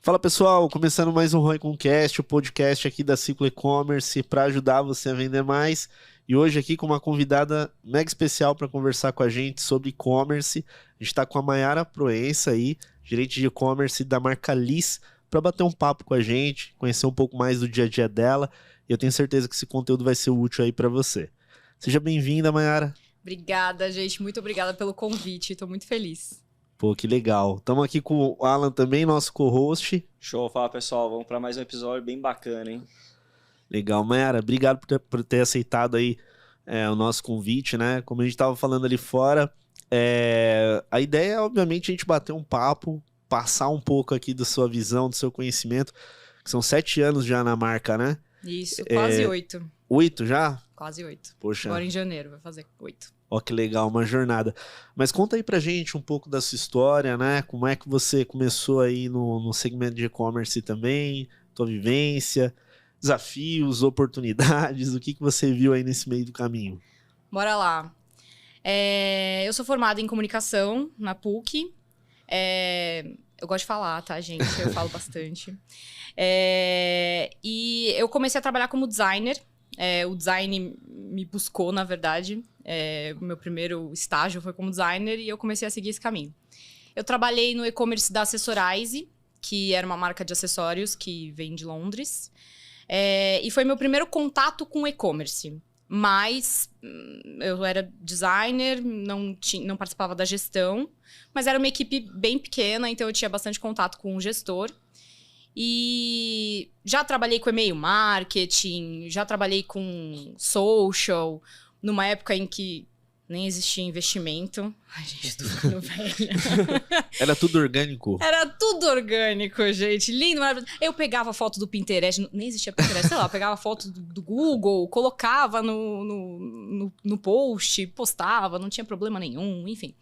Fala pessoal, começando mais um Roicomcast, o podcast aqui da Ciclo E-Commerce para ajudar você a vender mais. E hoje aqui com uma convidada mega especial para conversar com a gente sobre e-commerce. A gente está com a Mayara Proença aí, gerente de e-commerce da marca Liz, para bater um papo com a gente, conhecer um pouco mais do dia a dia dela. E eu tenho certeza que esse conteúdo vai ser útil aí para você. Seja bem-vinda, Mayara. Obrigada, gente. Muito obrigada pelo convite. Estou muito feliz. Pô, que legal. Estamos aqui com o Alan também, nosso co-host. Show, fala pessoal, vamos para mais um episódio bem bacana, hein? Legal, Mayara, obrigado por ter aceitado aí o nosso convite, né? Como a gente estava falando ali fora, a ideia é, obviamente, a gente bater um papo, passar um pouco aqui da sua visão, do seu conhecimento, que são 7 anos já na marca, né? Isso, quase 8. 8 já? Quase 8. Poxa. Agora em janeiro vai fazer 8. Ó, que legal, uma jornada. Mas conta aí pra gente um pouco da sua história, né? Como é que você começou aí no segmento de e-commerce também, tua vivência, desafios, oportunidades, o que você viu aí nesse meio do caminho? Bora lá. Eu sou formada em comunicação na PUC. Eu gosto de falar, tá, gente? Eu falo bastante. E eu comecei a trabalhar como designer. O design me buscou, na verdade. O meu primeiro estágio foi como designer e eu comecei a seguir esse caminho. Eu trabalhei no e-commerce da Accessorize, que era uma marca de acessórios que vem de Londres. E foi meu primeiro contato com e-commerce. Mas eu era designer, não participava da gestão, mas era uma equipe bem pequena, então eu tinha bastante contato com o gestor. E já trabalhei com e-mail marketing, já trabalhei com social, numa época em que nem existia investimento. Ai, gente, tô ficando velha. Era tudo orgânico? Era tudo orgânico, gente. Lindo, maravilhoso. Eu pegava foto do Pinterest, nem existia Pinterest, sei lá, eu pegava foto do Google, colocava no post, postava, não tinha problema nenhum, enfim.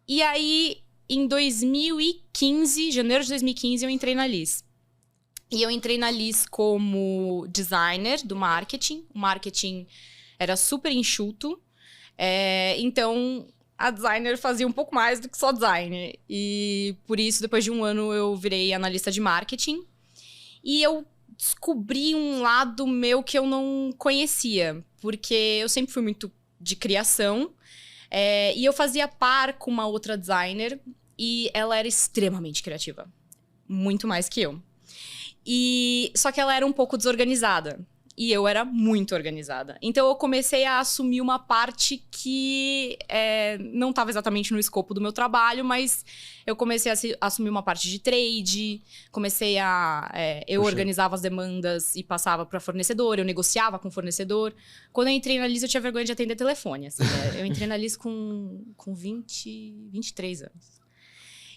E aí, em 2015, janeiro de 2015, eu entrei na Liz. E eu entrei na Liz como designer do marketing. O marketing era super enxuto. Então, a designer fazia um pouco mais do que só design. E por isso, depois de um ano, eu virei analista de marketing. E eu descobri um lado meu que eu não conhecia. Porque eu sempre fui muito de criação. E eu fazia par com uma outra designer. E ela era extremamente criativa. Muito mais que eu. Só que ela era um pouco desorganizada. E eu era muito organizada. Então, eu comecei a assumir uma parte que não estava exatamente no escopo do meu trabalho, mas eu comecei a assumir uma parte de trade, eu organizava as demandas e passava para fornecedor, eu negociava com o fornecedor. Quando eu entrei na Liz, eu tinha vergonha de atender telefone. Assim, Eu entrei na Liz com 23 anos.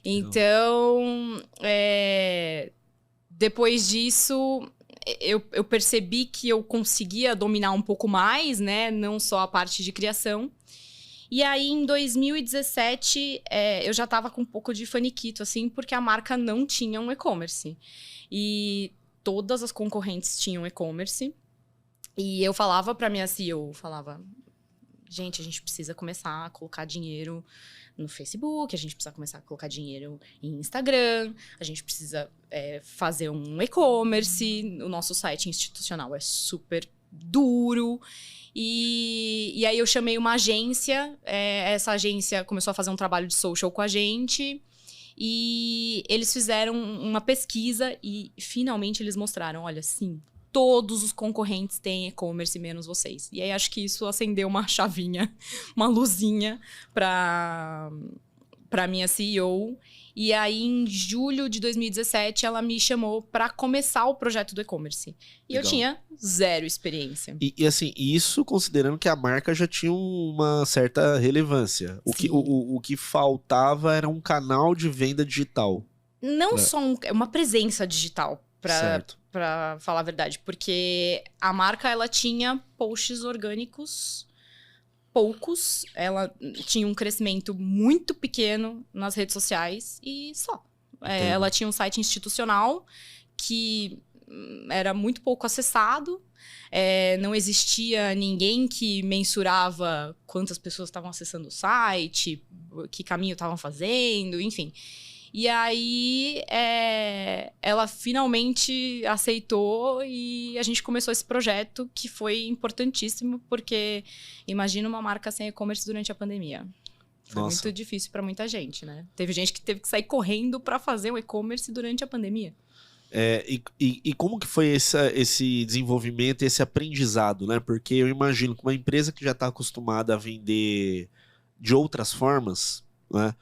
Então, depois disso, eu percebi que eu conseguia dominar um pouco mais, né? Não só a parte de criação. E aí, em 2017, eu já estava com um pouco de faniquito, assim, porque a marca não tinha um e-commerce. E todas as concorrentes tinham e-commerce. E eu falava para minha CEO, gente, a gente precisa começar a colocar dinheiro no Facebook, a gente precisa começar a colocar dinheiro em Instagram, a gente precisa fazer um e-commerce, o nosso site institucional é super duro. E aí eu chamei uma agência, essa agência começou a fazer um trabalho de social com a gente, e eles fizeram uma pesquisa e finalmente eles mostraram, olha, sim, todos os concorrentes têm e-commerce, menos vocês. E aí, acho que isso acendeu uma chavinha, uma luzinha para minha CEO. E aí, em julho de 2017, ela me chamou para começar o projeto do e-commerce. E Legal. Eu tinha zero experiência. E assim, isso considerando que a marca já tinha uma certa relevância. O que faltava era um canal de venda digital. Não só uma presença digital, Certo. para falar a verdade, porque a marca ela tinha posts orgânicos poucos, ela tinha um crescimento muito pequeno nas redes sociais e só. Ela tinha um site institucional que era muito pouco acessado, não existia ninguém que mensurava quantas pessoas estavam acessando o site, que caminho estavam fazendo, enfim. E aí, ela finalmente aceitou e a gente começou esse projeto que foi importantíssimo, porque imagina uma marca sem e-commerce durante a pandemia. Foi muito difícil para muita gente, né? Teve gente que teve que sair correndo para fazer o e-commerce durante a pandemia. E como que foi esse desenvolvimento, esse aprendizado, né? Porque eu imagino que uma empresa que já está acostumada a vender de outras formas, né?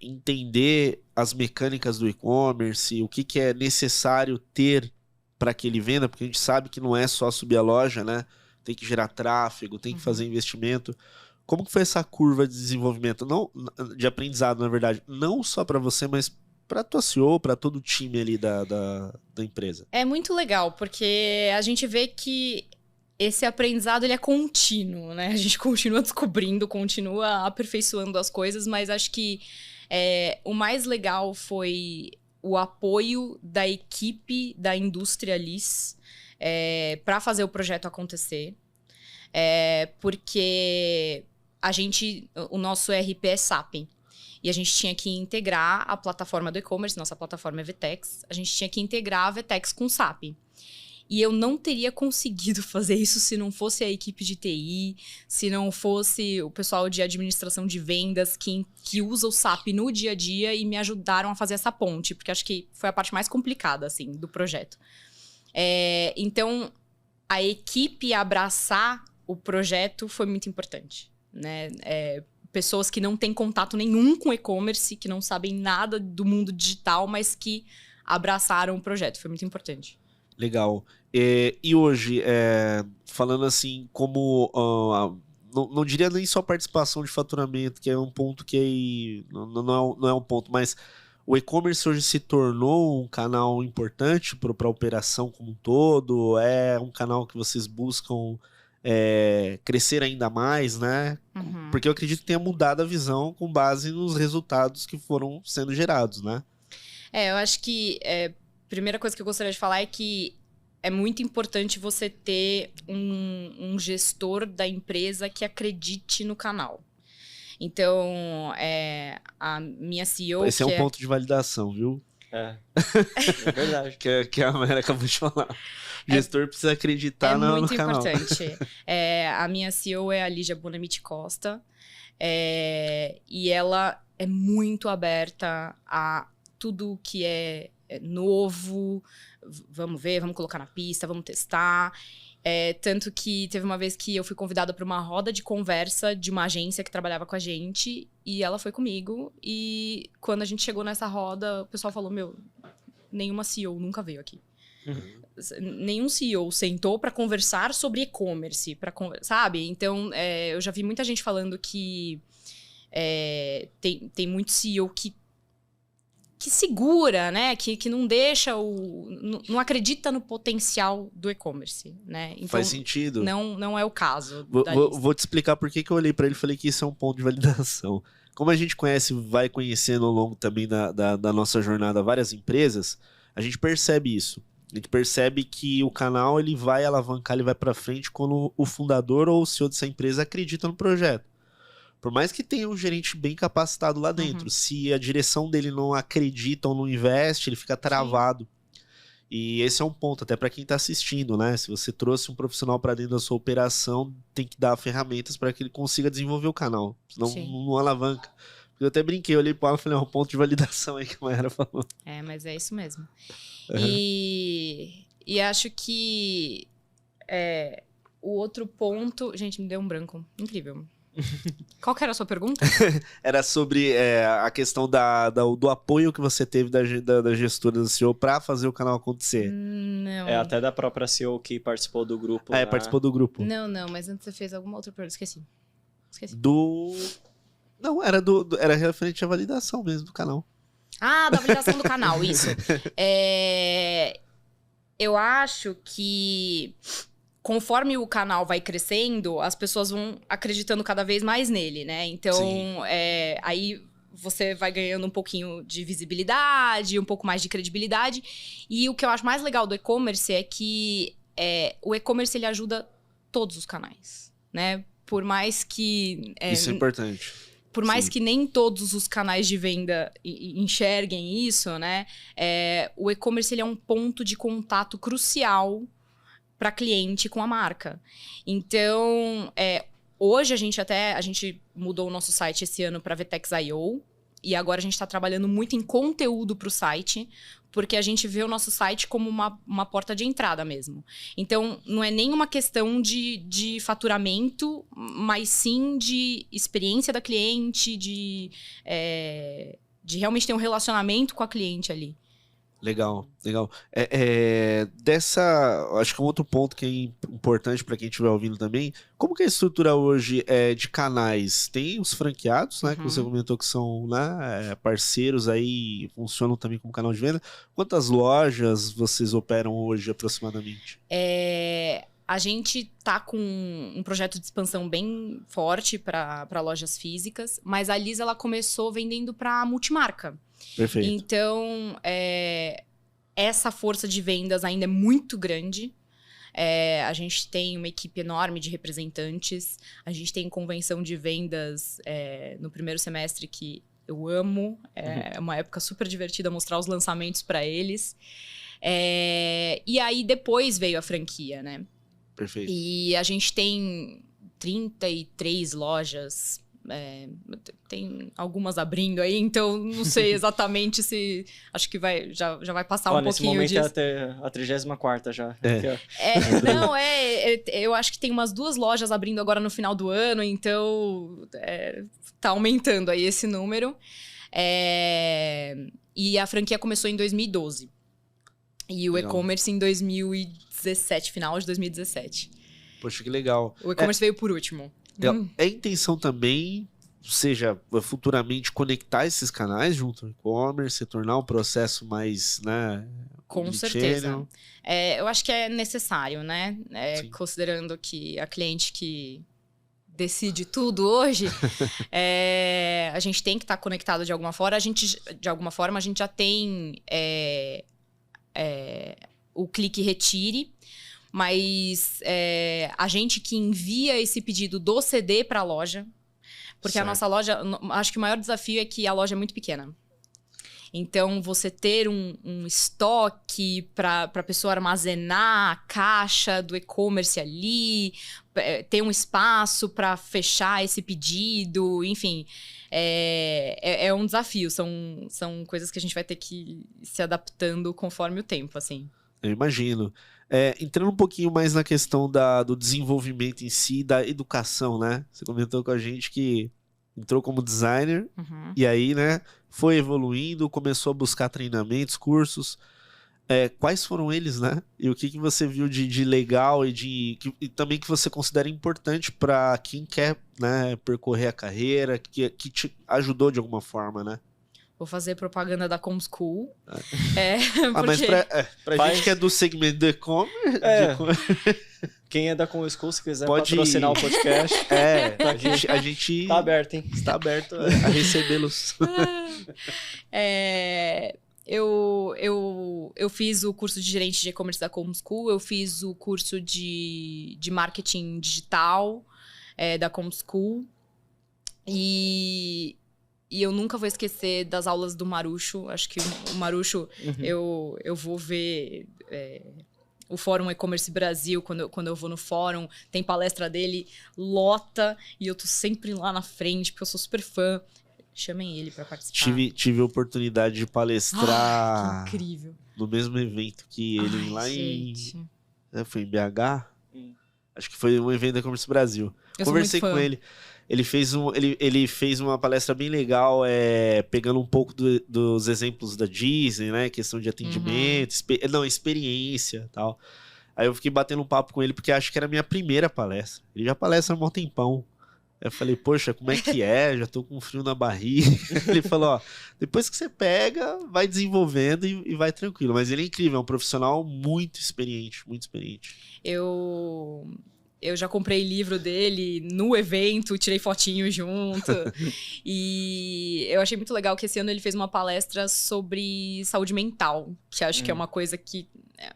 Entender as mecânicas do e-commerce, o que é necessário ter para que ele venda, porque a gente sabe que não é só subir a loja, né? Tem que gerar tráfego, tem que fazer investimento. Como que foi essa curva de desenvolvimento, não de aprendizado, na verdade, não só para você, mas para a tua CEO, para todo o time ali da empresa? É muito legal, porque a gente vê que esse aprendizado ele é contínuo, né? A gente continua descobrindo, continua aperfeiçoando as coisas, mas acho que o mais legal foi o apoio da equipe da indústria Liz para fazer o projeto acontecer. Porque o nosso ERP é SAP. E a gente tinha que integrar a plataforma do e-commerce, nossa plataforma é VTEX, a gente tinha que integrar a VTEX com o SAP. E eu não teria conseguido fazer isso se não fosse a equipe de TI, se não fosse o pessoal de administração de vendas que usa o SAP no dia a dia e me ajudaram a fazer essa ponte, porque acho que foi a parte mais complicada, assim, do projeto. Então, a equipe abraçar o projeto foi muito importante, né? Pessoas que não têm contato nenhum com e-commerce, que não sabem nada do mundo digital, mas que abraçaram o projeto. Foi muito importante. Legal. E hoje, falando assim, como... não diria nem só participação de faturamento, que é um ponto que não é um ponto, mas o e-commerce hoje se tornou um canal importante para a operação como um todo? É um canal que vocês buscam crescer ainda mais, né? Uhum. Porque eu acredito que tenha mudado a visão com base nos resultados que foram sendo gerados, né? Eu acho que a primeira coisa que eu gostaria de falar é que é muito importante você ter um gestor da empresa que acredite no canal. Então, a minha CEO... Esse é um ponto de validação, viu? É verdade. que a Mayara acabou de falar. O gestor precisa acreditar no canal. É muito importante. A minha CEO é a Lígia Bonamite Costa. E ela é muito aberta a tudo que é novo. Vamos ver, vamos colocar na pista, vamos testar. Tanto que teve uma vez que eu fui convidada para uma roda de conversa de uma agência que trabalhava com a gente. E ela foi comigo. E quando a gente chegou nessa roda, o pessoal falou, nenhuma CEO nunca veio aqui. Nenhum CEO sentou para conversar sobre e-commerce, sabe? Então, eu já vi muita gente falando que tem muito CEO que segura, né? Que não deixa não acredita no potencial do e-commerce, né? Então, faz sentido. Não é o caso. Vou te explicar por que eu olhei para ele e falei que isso é um ponto de validação. Como a gente vai conhecendo ao longo também da nossa jornada várias empresas, a gente percebe isso. A gente percebe que o canal ele vai alavancar, ele vai para frente quando o fundador ou o CEO dessa empresa acredita no projeto. Por mais que tenha um gerente bem capacitado lá dentro, se a direção dele não acredita ou não investe, ele fica travado. Sim. E esse é um ponto, até para quem está assistindo, né? Se você trouxe um profissional para dentro da sua operação, tem que dar ferramentas para que ele consiga desenvolver o canal, senão não alavanca. Eu até brinquei, eu olhei para ela e falei, um ponto de validação aí que a Mayara falou. Mas é isso mesmo. E acho que o outro ponto... Gente, me deu um branco. Incrível. Qual que era a sua pergunta? Era sobre a questão do apoio que você teve da gestora do CEO para fazer o canal acontecer. Não. Até da própria CEO que participou do grupo. Participou do grupo. Não, mas antes você fez alguma outra pergunta. Esqueci. Não, era referente à validação mesmo do canal. Da validação do canal, isso. Eu acho que conforme o canal vai crescendo, as pessoas vão acreditando cada vez mais nele, né? Então, aí você vai ganhando um pouquinho de visibilidade, um pouco mais de credibilidade. E o que eu acho mais legal do e-commerce é que o e-commerce ele ajuda todos os canais, né? Por mais que... Isso é importante. por mais Sim. que nem todos os canais de venda enxerguem isso, né? O e-commerce ele é um ponto de contato crucial para cliente com a marca. Então, hoje a gente mudou o nosso site esse ano para Vtex.io e agora a gente está trabalhando muito em conteúdo para o site, porque a gente vê o nosso site como uma porta de entrada mesmo. Então, não é nem uma questão de faturamento, mas sim de experiência da cliente, de realmente ter um relacionamento com a cliente ali. Legal, legal. Acho que um outro ponto que é importante para quem estiver ouvindo também, como que é a estrutura hoje de canais? Tem os franqueados, né, que você comentou que são, né, parceiros aí, funcionam também como canal de venda. Quantas lojas vocês operam hoje aproximadamente? A gente tá com um projeto de expansão bem forte para lojas físicas, mas a Liz ela começou vendendo para multimarca. Perfeito. Então, essa força de vendas ainda é muito grande. A gente tem uma equipe enorme de representantes. A gente tem convenção de vendas no primeiro semestre que eu amo. É uma época super divertida mostrar os lançamentos para eles. E aí, depois veio a franquia, né? Perfeito. E a gente tem 33 lojas. Tem algumas abrindo aí, então não sei exatamente se... Acho que já vai passar um pouquinho nesse momento disso. é a 34ª já. Eu acho que tem umas 2 lojas abrindo agora no final do ano, então tá aumentando aí esse número. E a franquia começou em 2012. E o e-commerce em 2017, final de 2017. Poxa, que legal. O e-commerce veio por último. É a intenção também, seja, futuramente conectar esses canais junto ao e-commerce, tornar o processo mais, né? Com certeza. Eu acho que é necessário, né? Considerando que a cliente que decide tudo hoje, a gente tem que estar conectado de alguma forma. De alguma forma, a gente já tem o clique retire. Mas a gente que envia esse pedido do CD para a loja, porque a nossa loja, acho que o maior desafio é que a loja é muito pequena. Então, você ter um estoque para a pessoa armazenar a caixa do e-commerce ali, ter um espaço para fechar esse pedido, enfim, é um desafio. São coisas que a gente vai ter que ir se adaptando conforme o tempo, assim. Eu imagino. Entrando um pouquinho mais na questão do desenvolvimento em si, da educação, né? Você comentou com a gente que entrou como designer e aí, né, foi evoluindo, começou a buscar treinamentos, cursos. Quais foram eles, né? E o que você viu de legal e também que você considera importante para quem quer, né, percorrer a carreira, que te ajudou de alguma forma, né? Vou fazer propaganda da Comschool. Mas pra gente que é do segmento do e-commerce... Quem é da Comschool, se quiser pode patrocinar o podcast... a gente tá aberto, hein? Está aberto a recebê-los. Eu fiz o curso de gerente de e-commerce da Comschool, eu fiz o curso de marketing digital da Comschool. E eu nunca vou esquecer das aulas do Marucho. Acho que o Marucho, eu vou ver o Fórum E-Commerce Brasil, quando eu vou no fórum, tem palestra dele, lota, e eu tô sempre lá na frente, porque eu sou super fã. Chamem ele pra participar. Tive a oportunidade de palestrar que incrível. no mesmo evento que ele lá gente. Foi em BH? Acho que foi um evento da E-Commerce Brasil. Conversei com ele. Ele fez uma palestra bem legal, pegando um pouco dos exemplos da Disney, né? Questão de atendimento, experiência e tal. Aí eu fiquei batendo um papo com ele, porque acho que era a minha primeira palestra. Ele já palestra há um tempão. Aí eu falei, poxa, como é que é? Já tô com frio na barriga. Ele falou, ó, depois que você pega, vai desenvolvendo e vai tranquilo. Mas ele é incrível, é um profissional muito experiente, muito experiente. Eu já comprei livro dele no evento, tirei fotinho junto. E eu achei muito legal que esse ano ele fez uma palestra sobre saúde mental, que acho que é uma coisa que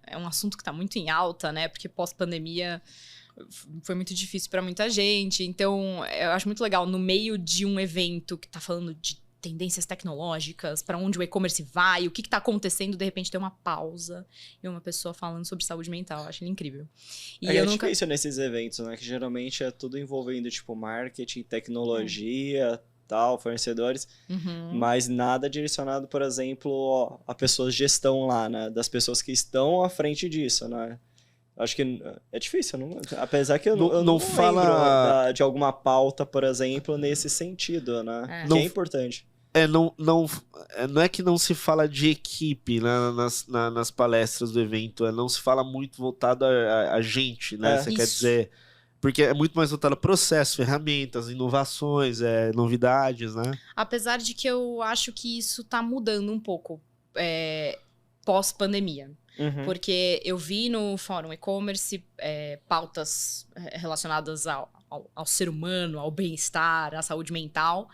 é um assunto que está muito em alta, né? Porque pós-pandemia foi muito difícil para muita gente. Então, eu acho muito legal, no meio de um evento que tá falando de tendências tecnológicas, para onde o e-commerce vai, o que tá acontecendo, de repente tem uma pausa e uma pessoa falando sobre saúde mental. Eu acho ele incrível. E É difícil nesses eventos, né? Que geralmente é tudo envolvendo, tipo, marketing, tecnologia, tal, fornecedores, mas nada direcionado, por exemplo, a pessoas de gestão lá, né? Das pessoas que estão à frente disso, né? Acho que é difícil, apesar que eu não fala lembro de alguma pauta, por exemplo, nesse sentido, né? Que é importante. Não é que não se fala de equipe, né, nas palestras do evento, não se fala muito voltado a gente, né? Você quer dizer... Porque é muito mais voltado a processo, ferramentas, inovações, novidades, né? Apesar de que eu acho que isso tá mudando um pouco pós-pandemia. Porque eu vi no Fórum E-Commerce pautas relacionadas ao ser humano, ao bem-estar, à saúde mental.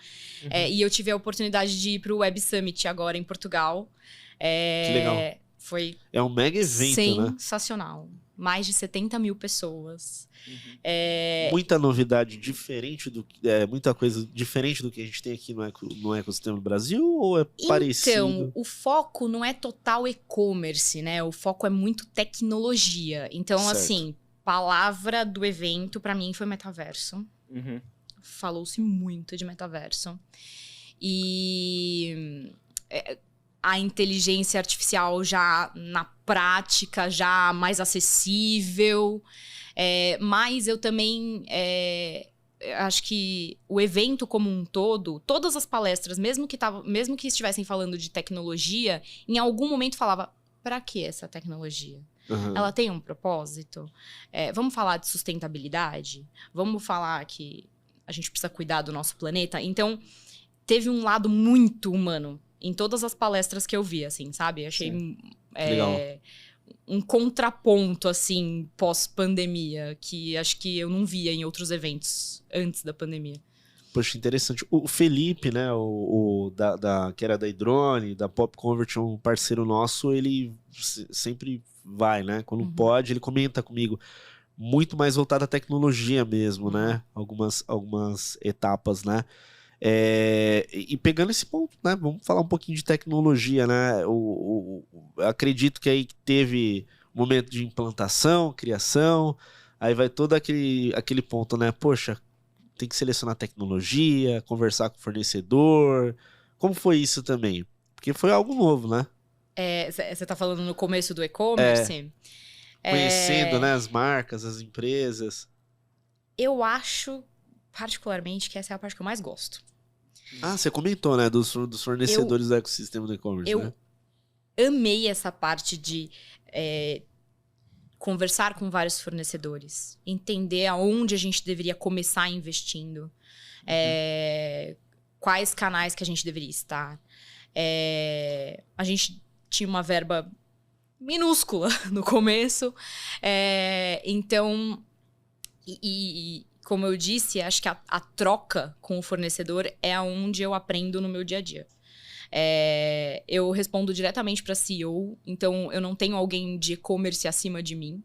E eu tive a oportunidade de ir para o Web Summit agora em Portugal. Que legal. Foi um mega evento, sensacional. Mais de 70 mil pessoas. Muita novidade diferente muita coisa diferente do que a gente tem aqui no ecossistema do Brasil, ou é parecido? Então, o foco não é total e-commerce, né? O foco é muito tecnologia. Então, certo. Assim, palavra do evento pra mim foi metaverso. Falou-se muito de metaverso. E a inteligência artificial já na prática, já mais acessível. Mas eu também acho que o evento como um todo, todas as palestras, mesmo que estivessem falando de tecnologia, em algum momento falava, para que essa tecnologia? Ela tem um propósito? Vamos falar de sustentabilidade? Vamos falar que a gente precisa cuidar do nosso planeta? Então, teve um lado muito humano em todas as palestras que eu vi, assim, sabe? Achei legal. Um contraponto, assim, pós-pandemia, que acho que eu não via em outros eventos antes da pandemia. Poxa, interessante. O Felipe, né, que era da iDrone, da Pop Convert, um parceiro nosso, ele sempre vai, né? Quando pode, ele comenta comigo. Muito mais voltado à tecnologia mesmo, né? Algumas etapas, né? E pegando esse ponto, né? Vamos falar um pouquinho de tecnologia, né? Acredito que aí teve um momento de implantação, criação, aí vai todo aquele ponto, né? Poxa, tem que selecionar tecnologia, conversar com o fornecedor. Como foi isso também? Porque foi algo novo, né? Você tá falando no começo do e-commerce? Conhecendo, né, as marcas, as empresas. Eu acho, particularmente, que essa é a parte que eu mais gosto. Você comentou, né, dos fornecedores do ecossistema do e-commerce, né? Eu amei essa parte de conversar com vários fornecedores, entender aonde a gente deveria começar investindo, quais canais que a gente deveria estar. A gente tinha uma verba minúscula no começo, então... como eu disse, acho que a troca com o fornecedor é onde eu aprendo no meu dia a dia. Eu respondo diretamente para CEO, então eu não tenho alguém de e-commerce acima de mim.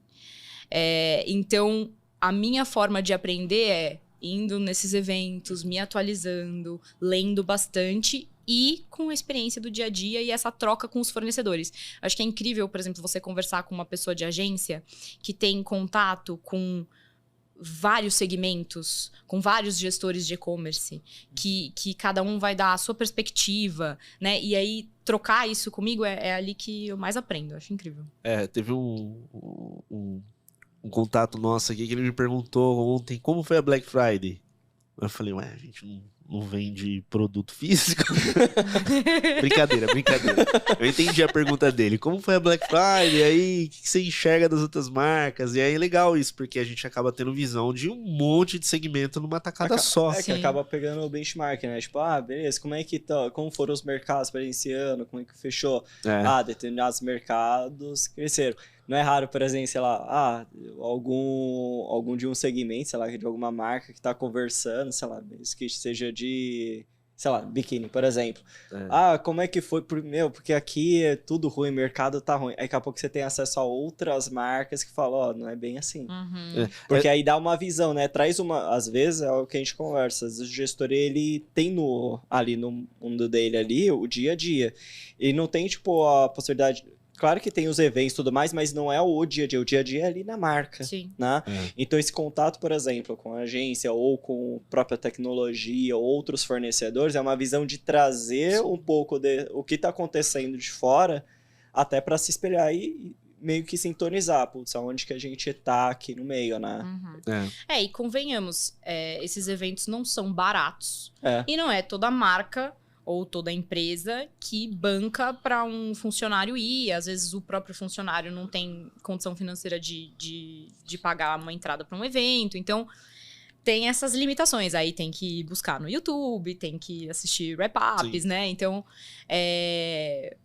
Então, a minha forma de aprender é indo nesses eventos, me atualizando, lendo bastante e com a experiência do dia a dia e essa troca com os fornecedores. Acho que é incrível, por exemplo, você conversar com uma pessoa de agência que tem contato com vários segmentos, com vários gestores de e-commerce, que cada um vai dar a sua perspectiva, né? E aí, trocar isso comigo é ali que eu mais aprendo. Eu acho incrível. Teve um contato nosso aqui que ele me perguntou ontem como foi a Black Friday. Eu falei, a gente não vende produto físico? Brincadeira. Eu entendi a pergunta dele. Como foi a Black Friday? Aí, o que você enxerga das outras marcas? E aí é legal isso, porque a gente acaba tendo visão de um monte de segmento numa tacada só. Que acaba pegando o benchmark, né? Tipo, beleza, como foram os mercados para esse ano? Como é que fechou? Determinados mercados cresceram. Não é raro, por exemplo, sei lá, algum de um segmento, sei lá, de alguma marca que está conversando, sei lá, que seja de sei lá, biquíni, por exemplo. Como é que foi? Porque aqui é tudo ruim, o mercado tá ruim. Aí daqui a pouco você tem acesso a outras marcas que falam, não é bem assim. Porque aí dá uma visão, né? Traz às vezes é o que a gente conversa, às vezes o gestor, ele tem ali no mundo dele ali, o dia a dia. Ele não tem, tipo, a possibilidade... Claro que tem os eventos e tudo mais, mas não é o dia a dia é ali na marca. Sim. Né? Então, esse contato, por exemplo, com a agência ou com a própria tecnologia ou outros fornecedores, é uma visão de trazer um pouco o que está acontecendo de fora até para se espelhar e meio que sintonizar, putz, aonde que a gente tá aqui no meio, né? E convenhamos, esses eventos não são baratos. E não é toda marca ou toda empresa que banca para um funcionário ir. Às vezes o próprio funcionário não tem condição financeira de pagar uma entrada para um evento. Então, tem essas limitações. Aí tem que buscar no YouTube, tem que assistir wrap-ups, né? Então,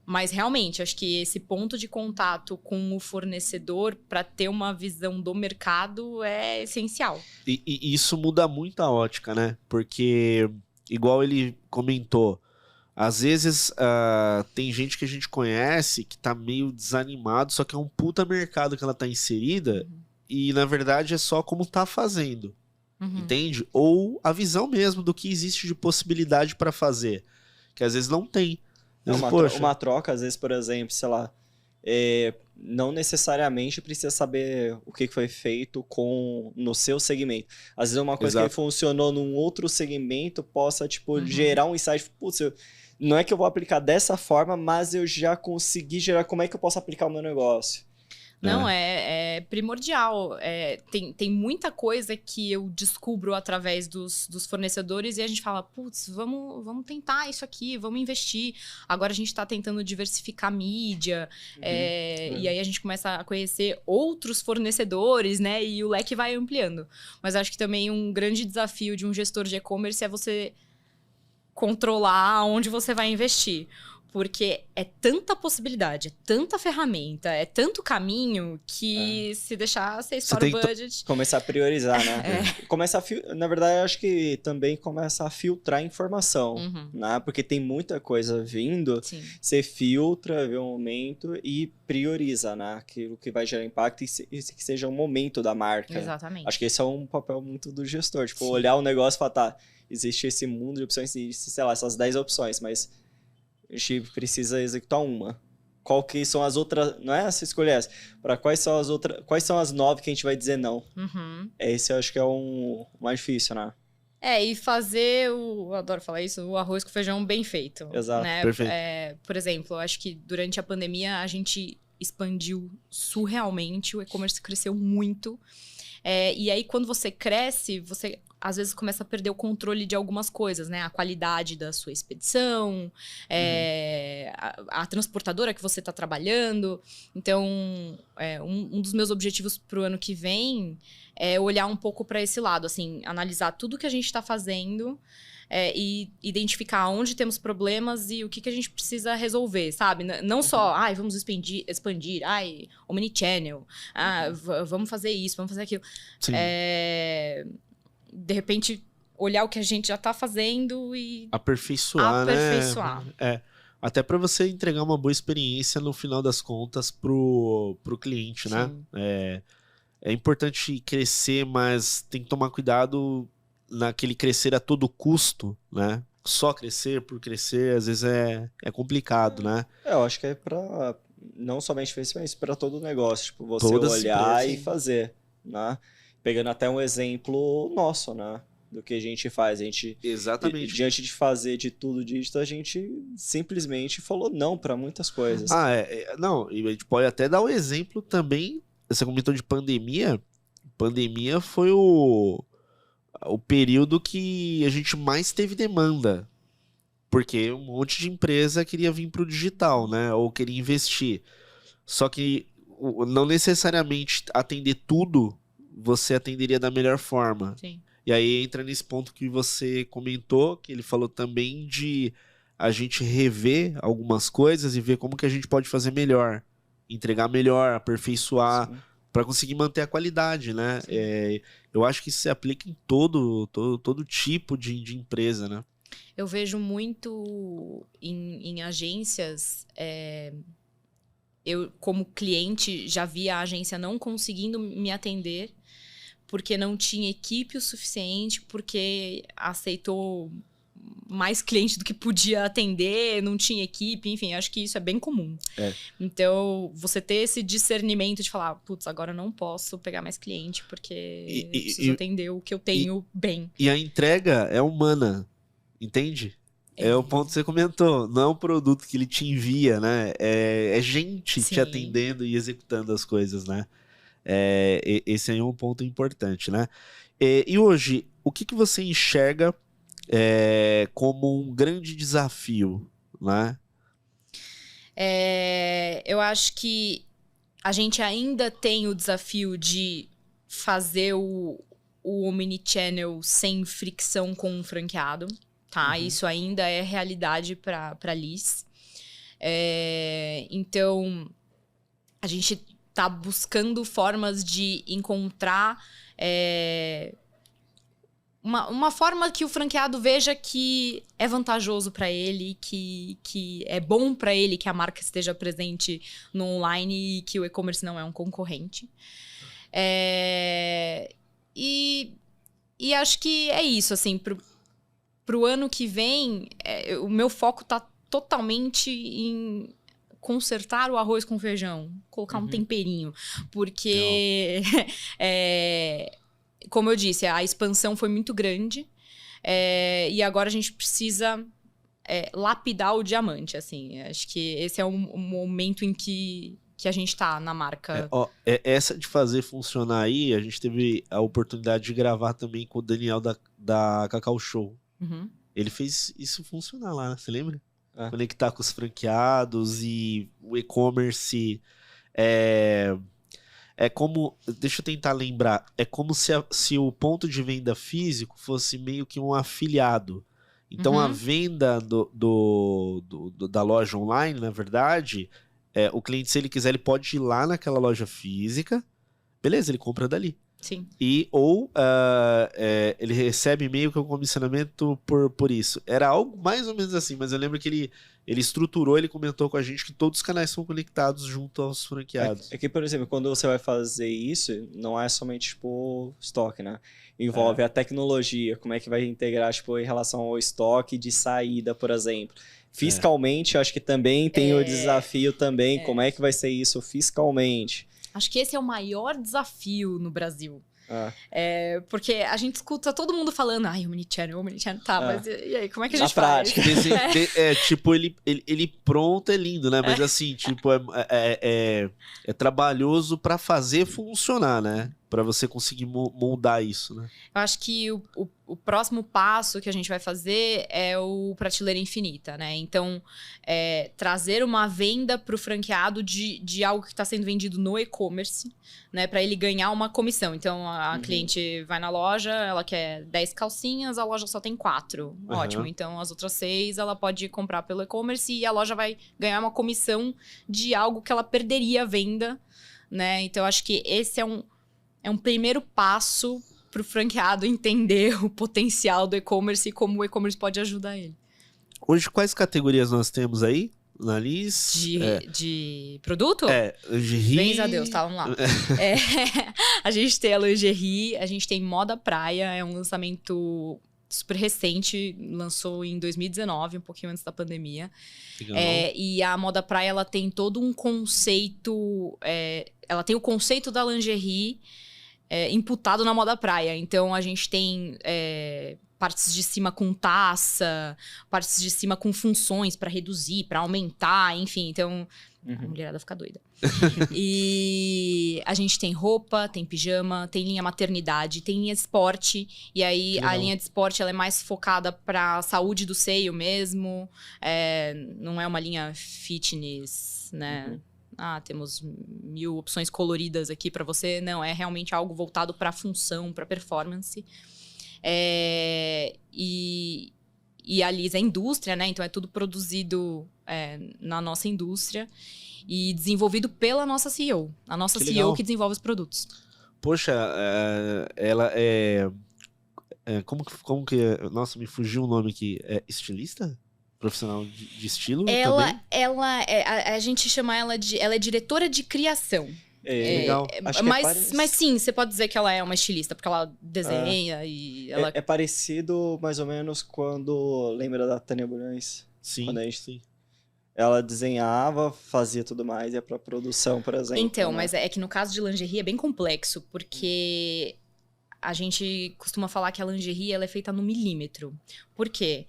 mas realmente, acho que esse ponto de contato com o fornecedor para ter uma visão do mercado é essencial. E isso muda muito a ótica, né? Porque, igual ele comentou, às vezes tem gente que a gente conhece que tá meio desanimado, só que é um puta mercado que ela tá inserida e na verdade é só como tá fazendo, entende? Ou a visão mesmo do que existe de possibilidade para fazer, que às vezes não tem. Uma troca, às vezes, por exemplo, sei lá, não necessariamente precisa saber o que foi feito no seu segmento. Às vezes uma coisa que funcionou num outro segmento possa, tipo, gerar um insight, putz, não é que eu vou aplicar dessa forma, mas eu já consegui gerar como é que eu posso aplicar o meu negócio. Não, é primordial. Tem muita coisa que eu descubro através dos fornecedores e a gente fala, putz, vamos tentar isso aqui, vamos investir. Agora a gente está tentando diversificar a mídia, e aí a gente começa a conhecer outros fornecedores, né? E o leque vai ampliando. Mas acho que também um grande desafio de um gestor de e-commerce é você controlar onde você vai investir. Porque é tanta possibilidade, é tanta ferramenta, é tanto caminho que se deixar, você estoura o budget. Começar a priorizar, né? Na verdade, eu acho que também começa a filtrar informação, né? Porque tem muita coisa vindo, você filtra, vê um momento e prioriza, né? Aquilo que vai gerar impacto e que seja o momento da marca. Exatamente. Acho que esse é um papel muito do gestor. Tipo, olhar o negócio e falar, tá, existe esse mundo de opções, existe, sei lá, essas 10 opções, mas a gente precisa executar uma. Qual que são as outras... Não é essa escolher essa. Para quais são as outras... Quais são as 9 que a gente vai dizer não? Esse eu acho que é o mais difícil, né? E fazer eu adoro falar isso, o arroz com feijão bem feito. Exato. Né? Perfeito. Por exemplo, eu acho que durante a pandemia a gente expandiu surrealmente, o e-commerce cresceu muito. E aí, quando você cresce, você às vezes começa a perder o controle de algumas coisas, né? A qualidade da sua expedição, a transportadora que você está trabalhando. Então, um dos meus objetivos para o ano que vem é olhar um pouco para esse lado, assim, analisar tudo que a gente está fazendo e identificar onde temos problemas e o que a gente precisa resolver, sabe? Não só, vamos expandir, omnichannel, vamos fazer isso, vamos fazer aquilo. Sim. De repente, olhar o que a gente já tá fazendo e aperfeiçoar, né? Até para você entregar uma boa experiência no final das contas pro cliente, né? É importante crescer, mas tem que tomar cuidado naquele crescer a todo custo, né? Só crescer por crescer, às vezes é complicado, né? Eu acho que é para não somente Facebook, mas para todo o negócio. Tipo, você olhar e fazer, né? Pegando até um exemplo nosso, né? Do que a gente faz. A gente, exatamente. Diante de fazer de tudo disso, a gente simplesmente falou não para muitas coisas. Não, e a gente pode até dar um exemplo também. Você comentou de pandemia. Pandemia foi o período que a gente mais teve demanda. Porque um monte de empresa queria vir pro digital, né? Ou queria investir. Só que não necessariamente atender tudo você atenderia da melhor forma. Sim. E aí entra nesse ponto que você comentou, que ele falou também de a gente rever algumas coisas e ver como que a gente pode fazer melhor, entregar melhor, aperfeiçoar, para conseguir manter a qualidade, né? Eu acho que isso se aplica em todo tipo de empresa, né? Eu vejo muito em agências. Eu, como cliente, já vi a agência não conseguindo me atender porque não tinha equipe o suficiente, porque aceitou mais cliente do que podia atender, não tinha equipe, enfim, acho que isso é bem comum. Então, você ter esse discernimento de falar, putz, agora eu não posso pegar mais cliente, porque eu preciso atender o que eu tenho bem. E a entrega é humana, entende? É o ponto que você comentou, não é um produto que ele te envia, né? É gente Sim. te atendendo e executando as coisas, né? Esse aí é um ponto importante, né? E hoje, o que você enxerga como um grande desafio, né? Eu acho que a gente ainda tem o desafio de fazer o omnichannel sem fricção com o franqueado, tá? Isso ainda é realidade para Liz. Então, a gente tá buscando formas de encontrar uma forma que o franqueado veja que é vantajoso para ele, que é bom para ele que a marca esteja presente no online e que o e-commerce não é um concorrente. E acho que é isso, assim, pro ano que vem, o meu foco tá totalmente em consertar o arroz com feijão, colocar um temperinho, porque como eu disse, a expansão foi muito grande e agora a gente precisa lapidar o diamante, assim. Acho que esse é o momento em que a gente tá na marca. Essa de fazer funcionar aí, a gente teve a oportunidade de gravar também com o Daniel da Cacau Show. Ele fez isso funcionar lá, você lembra? Conectar com os franqueados e o e-commerce como, deixa eu tentar lembrar, é como se o ponto de venda físico fosse meio que um afiliado. Então a venda da loja online, na verdade, o cliente, se ele quiser, ele pode ir lá naquela loja física, beleza, ele compra dali. Sim. Ou ele recebe meio que um comissionamento por isso. Era algo mais ou menos assim, mas eu lembro que ele estruturou, ele comentou com a gente que todos os canais são conectados junto aos franqueados. É que, por exemplo, quando você vai fazer isso, não é somente, tipo, estoque, né? Envolve a tecnologia, como é que vai integrar, tipo, em relação ao estoque de saída, por exemplo. Fiscalmente, eu acho que também tem o desafio também, como é que vai ser isso fiscalmente. Acho que esse é o maior desafio no Brasil. Porque a gente escuta todo mundo falando, o omnichannel, tá, mas e aí, como é que a gente faz? Na prática. Tipo, ele pronto é lindo, né? Mas assim, tipo, é trabalhoso pra fazer funcionar, né? Pra você conseguir moldar isso, né? Eu acho que o próximo passo que a gente vai fazer é o Prateleira Infinita, né? Então, trazer uma venda para o franqueado de algo que está sendo vendido no e-commerce, né? Para ele ganhar uma comissão. Então, a cliente vai na loja, ela quer 10 calcinhas, a loja só tem 4. Ótimo. Então, as outras 6 ela pode comprar pelo e-commerce e a loja vai ganhar uma comissão de algo que ela perderia a venda, né? Então, acho que esse é um primeiro passo para o franqueado entender o potencial do e-commerce e como o e-commerce pode ajudar ele. Hoje, quais categorias nós temos aí na Liz? De produto? Lingerie. Bens a Deus, tá, vamos lá. A gente tem a lingerie, a gente tem Moda Praia, é um lançamento super recente, lançou em 2019, um pouquinho antes da pandemia. E a Moda Praia, ela tem todo um conceito, ela tem o conceito da lingerie imputado na Moda Praia. Então, a gente tem partes de cima com taça, partes de cima com funções para reduzir, para aumentar, enfim. Então, a mulherada fica doida. E a gente tem roupa, tem pijama, tem linha maternidade, tem linha de esporte. E aí, a linha de esporte ela é mais focada para a saúde do seio mesmo. Não é uma linha fitness, né? Temos 1000 opções coloridas aqui para você. Não, é realmente algo voltado para função, para performance. E a Liz é indústria, né? Então é tudo produzido na nossa indústria e desenvolvido pela nossa CEO. A nossa CEO que desenvolve os produtos. Poxa, como que é? Nossa, me fugiu o nome aqui. É estilista? Profissional de estilo também? A gente chama ela de... Ela é diretora de criação. Legal. Mas sim, você pode dizer que ela é uma estilista, porque ela desenha e ela... É parecido, mais ou menos, quando... Lembra da Tânia Bulhões? Sim, Quando a gente... sim. Ela desenhava, fazia tudo mais, ia pra produção, por exemplo. Então, né? mas é que no caso de lingerie é bem complexo, porque a gente costuma falar que a lingerie ela é feita no milímetro. Por quê?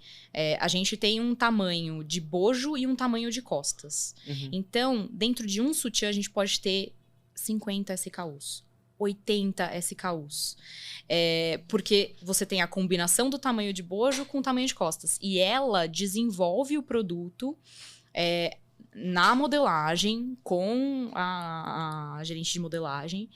A gente tem um tamanho de bojo e um tamanho de costas. Uhum. Então, dentro de um sutiã, a gente pode ter 50 SKUs, 80 SKUs. Porque você tem a combinação do tamanho de bojo com o tamanho de costas. E ela desenvolve o produto na modelagem, com a gerente de modelagem.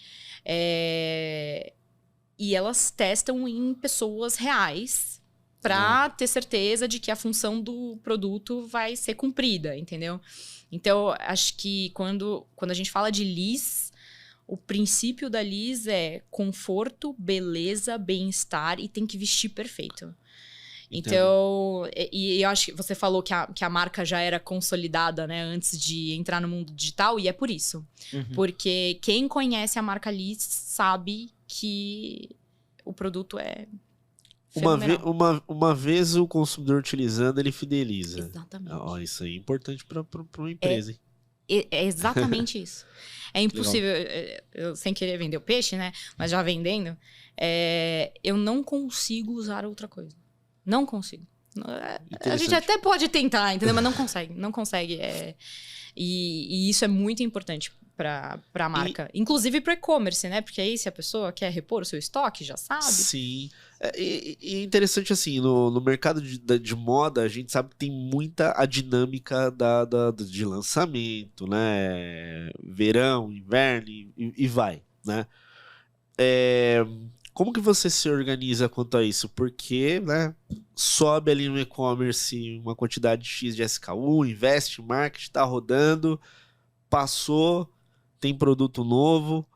E elas testam em pessoas reais para ter certeza de que a função do produto vai ser cumprida, entendeu? Então, acho que quando a gente fala de Liz, o princípio da Liz é conforto, beleza, bem-estar e tem que vestir perfeito. Então, e eu acho que você falou que a marca já era consolidada, né, antes de entrar no mundo digital, e é por isso. Uhum. Porque quem conhece a marca Liz sabe que o produto é fenomenal. Uma vez o consumidor utilizando, ele fideliza. Exatamente. Isso aí é importante para uma empresa. É exatamente isso. É impossível, eu sem querer vender o peixe, né, mas já vendendo, eu não consigo usar outra coisa. Não consigo. A gente até pode tentar, entendeu? Mas não consegue. E isso é muito importante para a marca. Inclusive para o e-commerce, né? Porque aí se a pessoa quer repor o seu estoque, já sabe. Sim. E interessante assim, no mercado de moda, a gente sabe que tem muita a dinâmica de lançamento, né? Verão, inverno e vai, né? Como que você se organiza quanto a isso? Porque, né, sobe ali no e-commerce uma quantidade X de SKU, investe em marketing, tá rodando, passou, tem produto novo.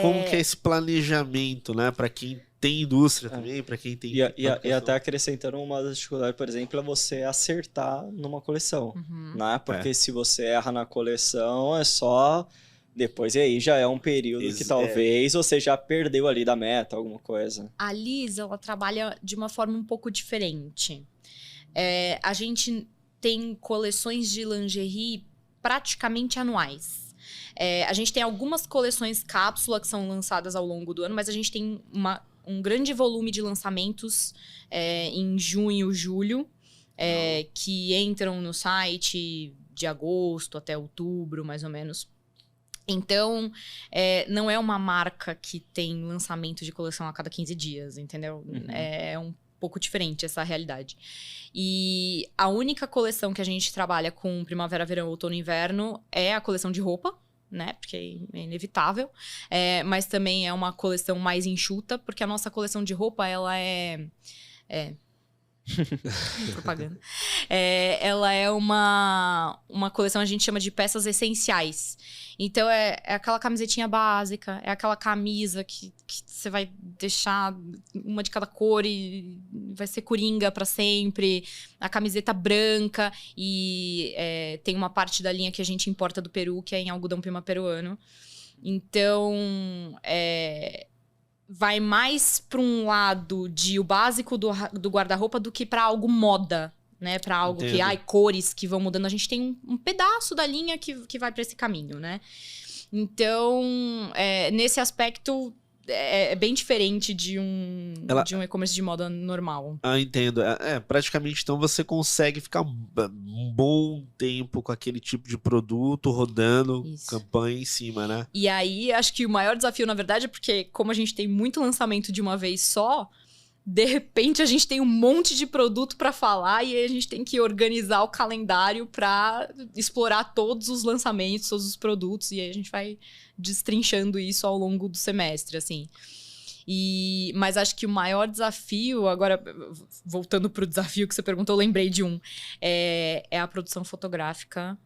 Como que é esse planejamento, né, para quem tem indústria também, para quem tem... E até acrescentando uma das dificuldades, por exemplo, é você acertar numa coleção, né? Porque se você erra na coleção, é só... Depois, e aí já é um período que talvez você já perdeu ali da meta, alguma coisa. A Liz, ela trabalha de uma forma um pouco diferente. A gente tem coleções de lingerie praticamente anuais. A gente tem algumas coleções cápsula que são lançadas ao longo do ano, mas a gente tem um grande volume de lançamentos em junho, julho, que entram no site de agosto até outubro, mais ou menos. Então, não é uma marca que tem lançamento de coleção a cada 15 dias, entendeu? É um pouco diferente essa realidade. E a única coleção que a gente trabalha com primavera, verão, outono e inverno é a coleção de roupa, né? Porque é inevitável. Mas também é uma coleção mais enxuta, porque a nossa coleção de roupa, ela propaganda. Ela é uma coleção, a gente chama de peças essenciais. Então, é aquela camisetinha básica, é aquela camisa que você vai deixar uma de cada cor e vai ser coringa pra sempre. A camiseta branca e tem uma parte da linha que a gente importa do Peru, que é em algodão pima peruano. Então, vai mais para um lado de o básico do guarda-roupa do que para algo moda, né? Para algo cores que vão mudando. A gente tem um pedaço da linha que vai para esse caminho, né? Então, nesse aspecto, é bem diferente de um e-commerce de moda normal. Entendo. Praticamente, então, você consegue ficar um bom tempo com aquele tipo de produto rodando, campanha em cima, né? E aí, acho que o maior desafio, na verdade, é porque como a gente tem muito lançamento de uma vez só, de repente a gente tem um monte de produto para falar e aí a gente tem que organizar o calendário para explorar todos os lançamentos, todos os produtos, e aí a gente vai destrinchando isso ao longo do semestre, assim. Mas acho que o maior desafio, agora voltando pro desafio que você perguntou, eu lembrei de um, é a produção fotográfica.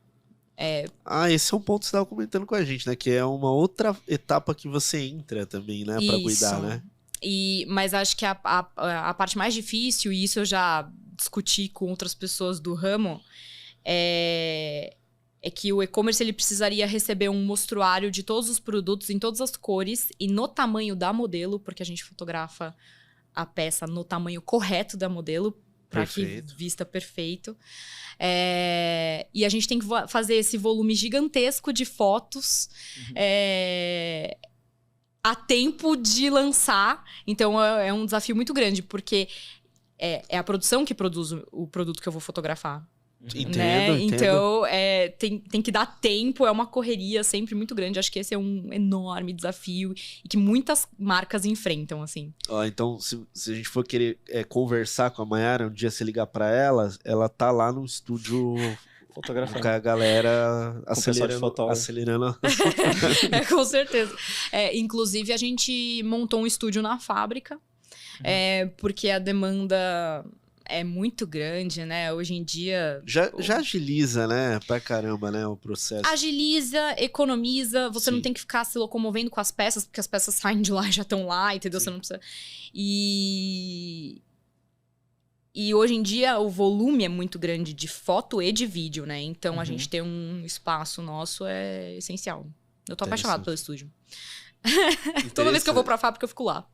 Esse é um ponto que você estava comentando com a gente, né? Que é uma outra etapa que você entra também, né? Para cuidar, né? Mas acho que a parte mais difícil, e isso eu já discuti com outras pessoas do ramo, é que o e-commerce ele precisaria receber um mostruário de todos os produtos em todas as cores e no tamanho da modelo, porque a gente fotografa a peça no tamanho correto da modelo, para que vista perfeito. E a gente tem que fazer esse volume gigantesco de fotos a tempo de lançar. Então, é um desafio muito grande, porque é a produção que produz o produto que eu vou fotografar. Entendo. Então, tem que dar tempo, é uma correria sempre muito grande. Acho que esse é um enorme desafio e que muitas marcas enfrentam, assim. Então, se a gente for querer conversar com a Mayara, um dia você ligar pra ela tá lá no estúdio fotografando. Com a galera acelerando. Com certeza. Inclusive, a gente montou um estúdio na fábrica, porque a demanda é muito grande, né? Hoje em dia... Já agiliza, né? Pra caramba, né? O processo. Agiliza, economiza. Você não tem que ficar se locomovendo com as peças, porque as peças saem de lá e já estão lá, entendeu? Sim. Você não precisa... E hoje em dia o volume é muito grande de foto e de vídeo, né? Então a gente ter um espaço nosso é essencial. Eu tô apaixonado pelo estúdio. Toda vez que eu vou pra fábrica, eu fico lá.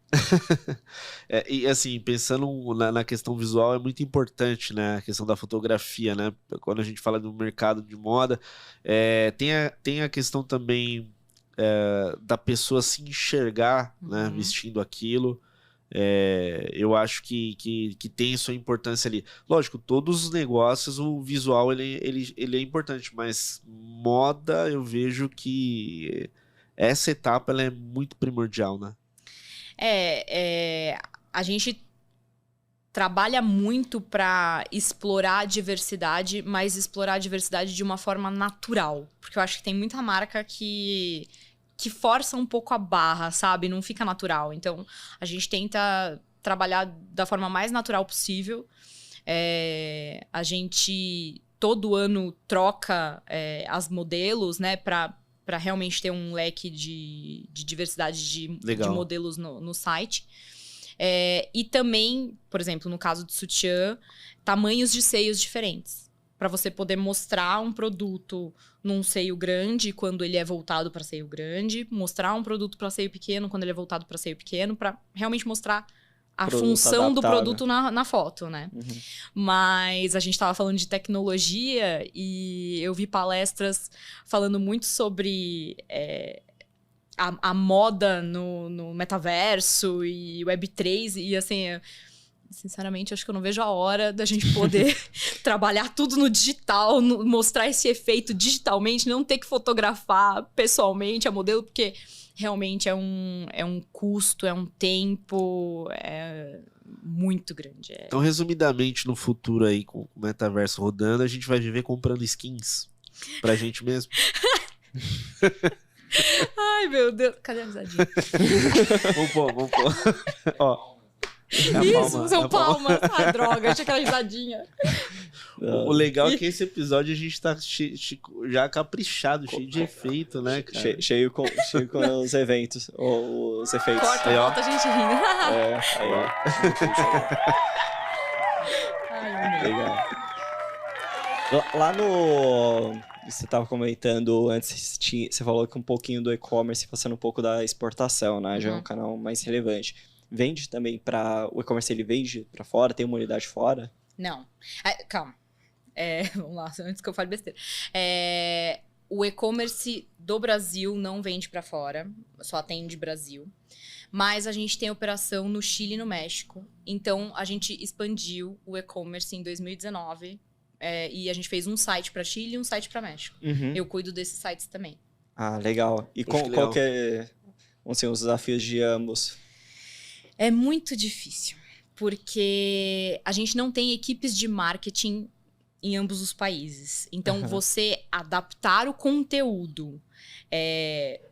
E assim, pensando na questão visual, é muito importante, né? A questão da fotografia, né? Quando a gente fala do mercado de moda, tem a questão também da pessoa se enxergar, né? Vestindo aquilo. Eu acho que tem sua importância ali. Lógico, todos os negócios, o visual ele é importante, mas moda eu vejo que essa etapa ela é muito primordial, né? A gente trabalha muito para explorar a diversidade, mas explorar a diversidade de uma forma natural. Porque eu acho que tem muita marca que força um pouco a barra, sabe? Não fica natural. Então, a gente tenta trabalhar da forma mais natural possível. A gente, todo ano, troca as modelos, né? Para realmente ter um leque de diversidade de modelos no site. E também, por exemplo, no caso do sutiã, tamanhos de seios diferentes. Para você poder mostrar um produto num seio grande quando ele é voltado para seio grande, mostrar um produto para seio pequeno quando ele é voltado para seio pequeno, para realmente mostrar a função do produto na foto, né? Mas a gente estava falando de tecnologia e eu vi palestras falando muito sobre a moda no metaverso e Web3 e assim... Sinceramente, acho que eu não vejo a hora da gente poder trabalhar tudo no digital, mostrar esse efeito digitalmente, não ter que fotografar pessoalmente a modelo, porque realmente é um custo, é um tempo muito grande. Então, resumidamente, no futuro aí, com o metaverso rodando, a gente vai viver comprando skins pra gente mesmo. Ai, meu Deus. Cadê a risadinha? Vamos pôr. Ó. Isso, são palmas. Ah, droga, achei aquela risadinha. O legal é que esse episódio a gente tá já caprichado, cheio de efeito, né, cara? Cheio com os eventos, os efeitos. Corta, volta a gente rindo. Aí, ó. Ai, legal. Lá no... Você estava comentando antes, você falou que um pouquinho do e-commerce, passando um pouco da exportação, né? Já é um canal mais relevante. Vende também para... O e-commerce, ele vende para fora? Tem uma unidade fora? Não. Calma. Vamos lá, antes que eu fale besteira. O e-commerce do Brasil não vende para fora. Só atende Brasil. Mas a gente tem operação no Chile e no México. Então, a gente expandiu o e-commerce em 2019. E a gente fez um site para Chile e um site para México. Eu cuido desses sites também. Ah, legal. E qual que é, assim, os desafios de ambos? É muito difícil, porque a gente não tem equipes de marketing em ambos os países. Então, você adaptar o conteúdo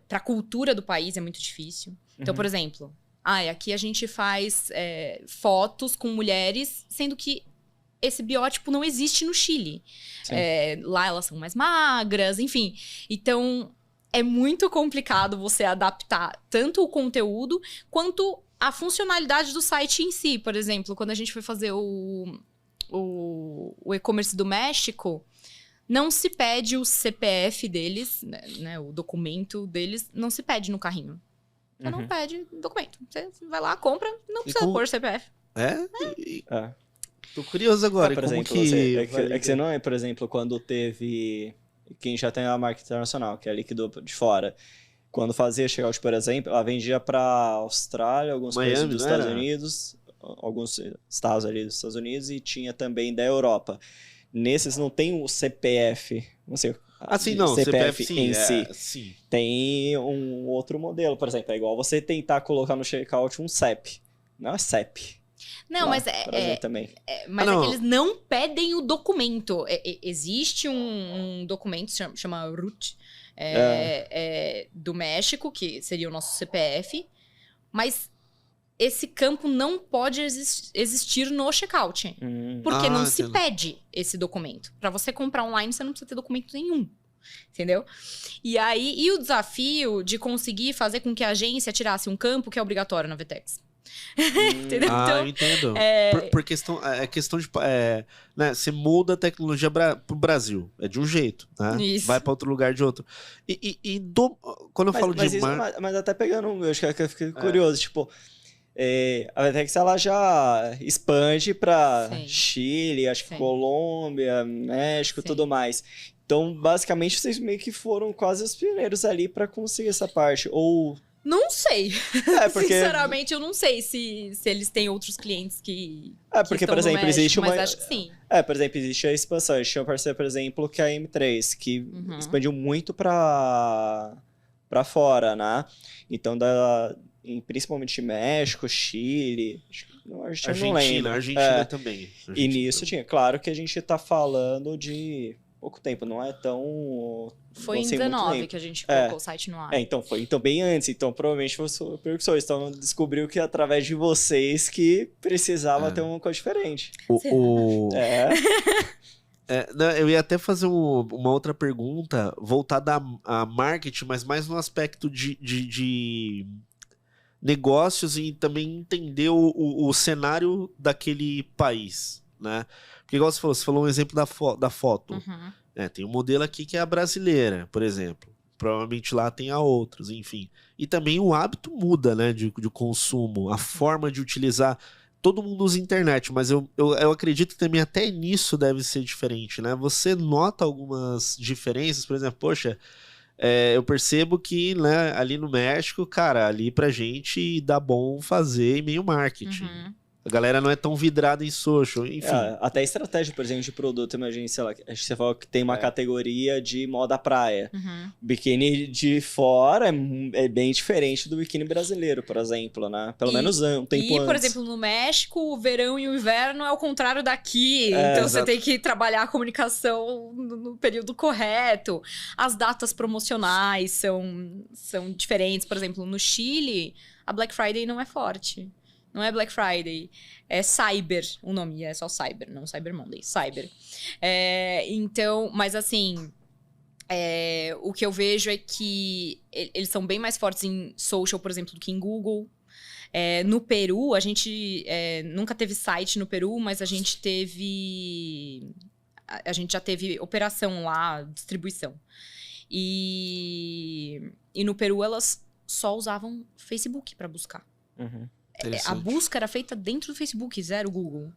para a cultura do país é muito difícil. Então, por exemplo, aqui a gente faz fotos com mulheres, sendo que esse biótipo não existe no Chile. Lá elas são mais magras, enfim. Então, é muito complicado você adaptar tanto o conteúdo quanto a funcionalidade do site em si. Por exemplo, quando a gente foi fazer o e-commerce do México, não se pede o CPF deles, né, o documento deles, não se pede no carrinho. Você não pede documento. Você vai lá, compra, não precisa pôr CPF. Tô curioso agora. Por como exemplo, que... que você não é, por exemplo, quando teve... Quem já tem a marca internacional, que é liquidou de fora. Quando fazia checkout, por exemplo, ela vendia para Austrália, alguns países dos Estados Unidos, alguns estados ali dos Estados Unidos, e tinha também da Europa. Nesses não tem o CPF, não sei. Não, CPF sim, em si. Sim. Tem um outro modelo, por exemplo, é igual você tentar colocar no checkout um CEP. Não é CEP. Não, lá, mas também. Mas é que eles não pedem o documento. Existe um documento, chama RUT, do México, que seria o nosso CPF, mas esse campo não pode existir no checkout. Porque não se pede esse documento. Para você comprar online, você não precisa ter documento nenhum. Entendeu? E o desafio de conseguir fazer com que a agência tirasse um campo que é obrigatório na VTEX. Entendeu? Então, eu entendo. Por questão de... né, você muda a tecnologia pro Brasil. É de um jeito, né? Isso. Vai para outro lugar de outro. Quando eu falo de... Mas até pegando eu acho que eu fiquei curioso. Tipo, a VTEX, ela já expande para Chile, acho que Colômbia, México, tudo mais. Então, basicamente, vocês meio que foram quase os pioneiros ali para conseguir essa parte. Ou... Não sei. Porque... Sinceramente, eu não sei se eles têm outros clientes que. Porque, que por exemplo, México, existe uma. Mas acho que sim. Por exemplo, existe a expansão. A gente tinha um parceiro, por exemplo, que é a M3, que expandiu muito pra fora, né? Então, principalmente México, Chile. Argentina também. E nisso tinha. Claro que a gente tá falando de pouco tempo, não é tão... Foi em 19 que a gente colocou o site no ar. Então bem antes. Então, provavelmente foi o precursor. Então, descobriu que através de vocês que precisava ter uma coisa diferente. Eu ia até fazer uma outra pergunta voltada a marketing, mas mais no aspecto de negócios e também entender o cenário daquele país, né? Porque igual você falou um exemplo da foto. Tem um modelo aqui que é a brasileira, por exemplo. Provavelmente lá tem a outros, enfim. E também o hábito muda, né, de consumo, a forma de utilizar. Todo mundo usa internet, mas eu acredito que também até nisso deve ser diferente, né? Você nota algumas diferenças, por exemplo, poxa, eu percebo que, né, ali no México, cara, ali pra gente dá bom fazer e-mail marketing. A galera não é tão vidrada em social, enfim. Até a estratégia, por exemplo, de produto, imagina, sei lá, acho que você falou que tem uma categoria de moda praia. O biquíni de fora é bem diferente do biquíni brasileiro, por exemplo, né? Pelo menos um tempo antes. Por exemplo, no México, o verão e o inverno é o contrário daqui. Então, você tem que trabalhar a comunicação no período correto. As datas promocionais são diferentes. Por exemplo, no Chile, a Black Friday não é forte. Não é Black Friday, é Cyber o nome, é só Cyber, não Cyber Monday, Cyber. Então, mas assim, o que eu vejo é que eles são bem mais fortes em social, por exemplo, do que em Google. No Peru, a gente nunca teve site no Peru, mas a gente já teve operação lá, distribuição. E no Peru, elas só usavam Facebook para buscar. A busca era feita dentro do Facebook, zero Google.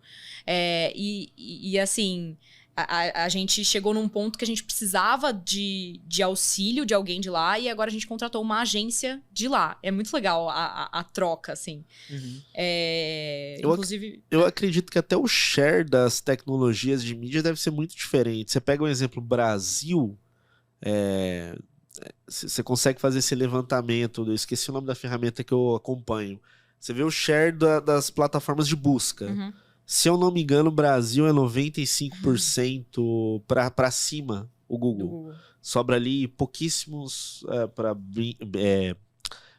E assim, a gente chegou num ponto que a gente precisava de auxílio de alguém de lá e agora a gente contratou uma agência de lá. É muito legal a troca, assim. Inclusive... Eu acredito que até o share das tecnologias de mídia deve ser muito diferente. Você pega um exemplo Brasil... Você consegue fazer esse levantamento, eu esqueci o nome da ferramenta que eu acompanho. Você vê o share das plataformas de busca. Se eu não me engano, o Brasil é 95% para cima, o Google. Sobra ali pouquíssimos para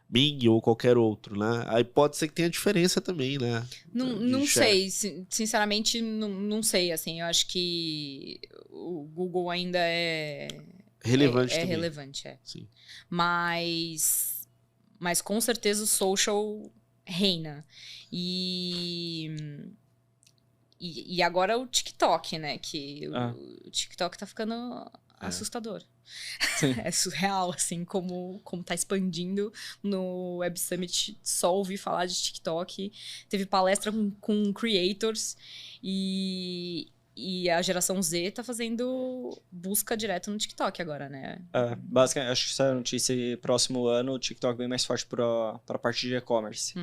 Bing ou qualquer outro, né? Aí pode ser que tenha diferença também, né? Não sei, sinceramente, não sei, assim. Eu acho que o Google ainda é... relevante também. Relevante, Sim. Mas com certeza o social reina. E agora o TikTok, né? Que o TikTok tá ficando assustador. É surreal, assim, como tá expandindo. No Web Summit, só ouvi falar de TikTok. Teve palestra com creators e a geração Z tá fazendo busca direto no TikTok agora, né? Basicamente, acho que saiu a notícia próximo ano, o TikTok bem mais forte pra parte de e-commerce.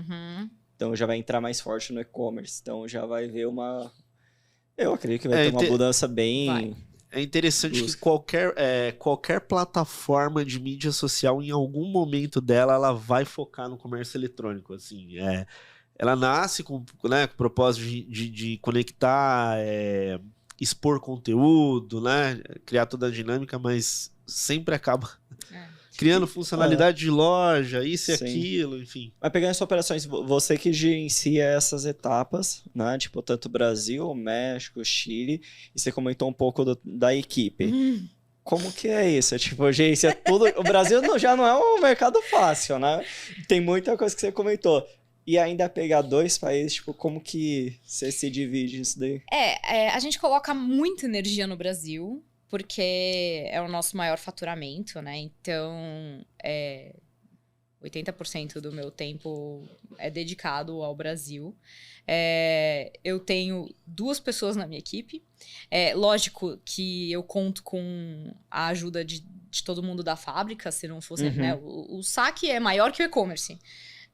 Então já vai entrar mais forte no e-commerce. Então já vai ver eu acredito que vai ter uma mudança bem... É interessante que qualquer plataforma de mídia social, em algum momento dela, ela vai focar no comércio eletrônico, assim. Ela nasce com o propósito de conectar, expor conteúdo, né? Criar toda a dinâmica, mas sempre acaba criando funcionalidade de loja, isso e aquilo, enfim. Mas pegando essas operações, você que gerencia essas etapas, né? Tipo, tanto Brasil, México, Chile, e você comentou um pouco da equipe. Como que é isso? Tipo, gerencia tudo. O Brasil já não é um mercado fácil, né? Tem muita coisa que você comentou. E ainda pegar 2 países, tipo, como que você se divide isso daí? A gente coloca muita energia no Brasil, porque é o nosso maior faturamento, né? Então, 80% do meu tempo é dedicado ao Brasil. Eu tenho 2 pessoas na minha equipe. Lógico que eu conto com a ajuda de todo mundo da fábrica, se não fosse... Né? O saque é maior que o e-commerce.